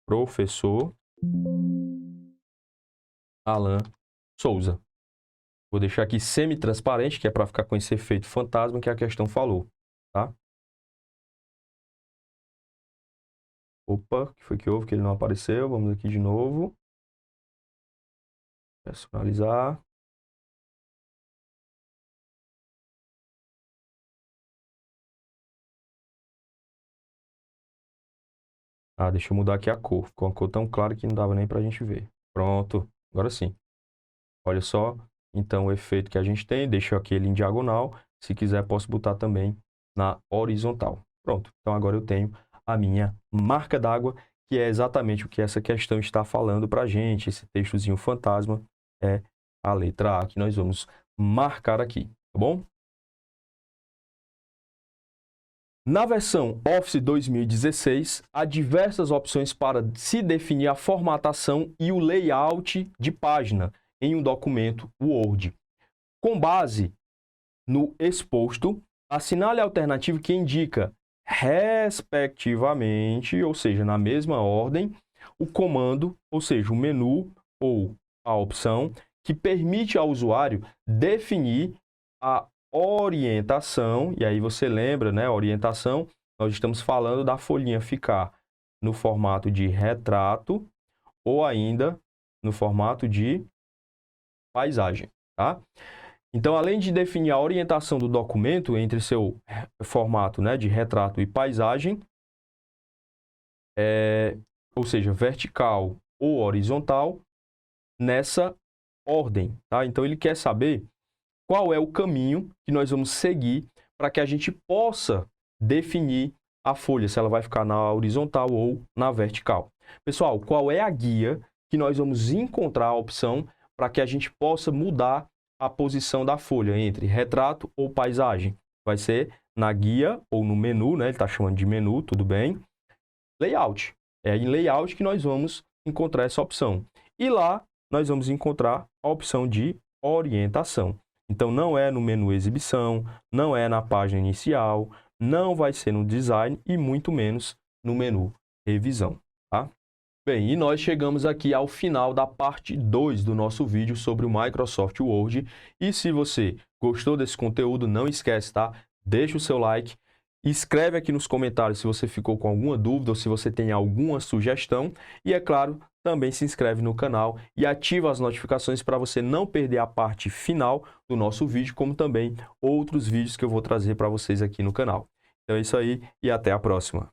professor Alan Souza. Vou deixar aqui semi-transparente, que é para ficar com esse efeito fantasma que a questão falou, tá? Opa, o que foi que houve que ele não apareceu? Vamos aqui de novo. Personalizar. Ah, deixa eu mudar aqui a cor. Ficou uma cor tão clara que não dava nem para a gente ver. Pronto, agora sim. Olha só, então o efeito que a gente tem, deixo aqui ele em diagonal. Se quiser, posso botar também na horizontal. Pronto, então agora eu tenho a minha marca d'água, que é exatamente o que essa questão está falando para a gente. Esse textozinho fantasma é a letra A que nós vamos marcar aqui, tá bom? Na versão Office 2016, há diversas opções para se definir a formatação e o layout de página em um documento Word. Com base no exposto, assinale a alternativa que indica, respectivamente, ou seja, na mesma ordem, o comando, ou seja, o menu ou a opção que permite ao usuário definir a orientação, e aí você lembra, né, orientação, nós estamos falando da folhinha ficar no formato de retrato ou ainda no formato de paisagem, tá? Então, além de definir a orientação do documento entre seu formato, né, de retrato e paisagem, ou seja, vertical ou horizontal, nessa ordem, tá? Então, ele quer saber qual é o caminho que nós vamos seguir para que a gente possa definir a folha, se ela vai ficar na horizontal ou na vertical. Pessoal, qual é a guia que nós vamos encontrar a opção para que a gente possa mudar a posição da folha entre retrato ou paisagem? Vai ser na guia ou no menu, né? Ele está chamando de menu, tudo bem. Layout. É em layout que nós vamos encontrar essa opção. E lá nós vamos encontrar a opção de orientação. Então, não é no menu exibição, não é na página inicial, não vai ser no design e muito menos no menu revisão, tá? Bem, e nós chegamos aqui ao final da parte 2 do nosso vídeo sobre o Microsoft Word. E se você gostou desse conteúdo, não esquece, tá? Deixa o seu like, escreve aqui nos comentários se você ficou com alguma dúvida ou se você tem alguma sugestão. E, é claro, também se inscreve no canal e ativa as notificações para você não perder a parte final do nosso vídeo, como também outros vídeos que eu vou trazer para vocês aqui no canal. Então é isso aí e até a próxima.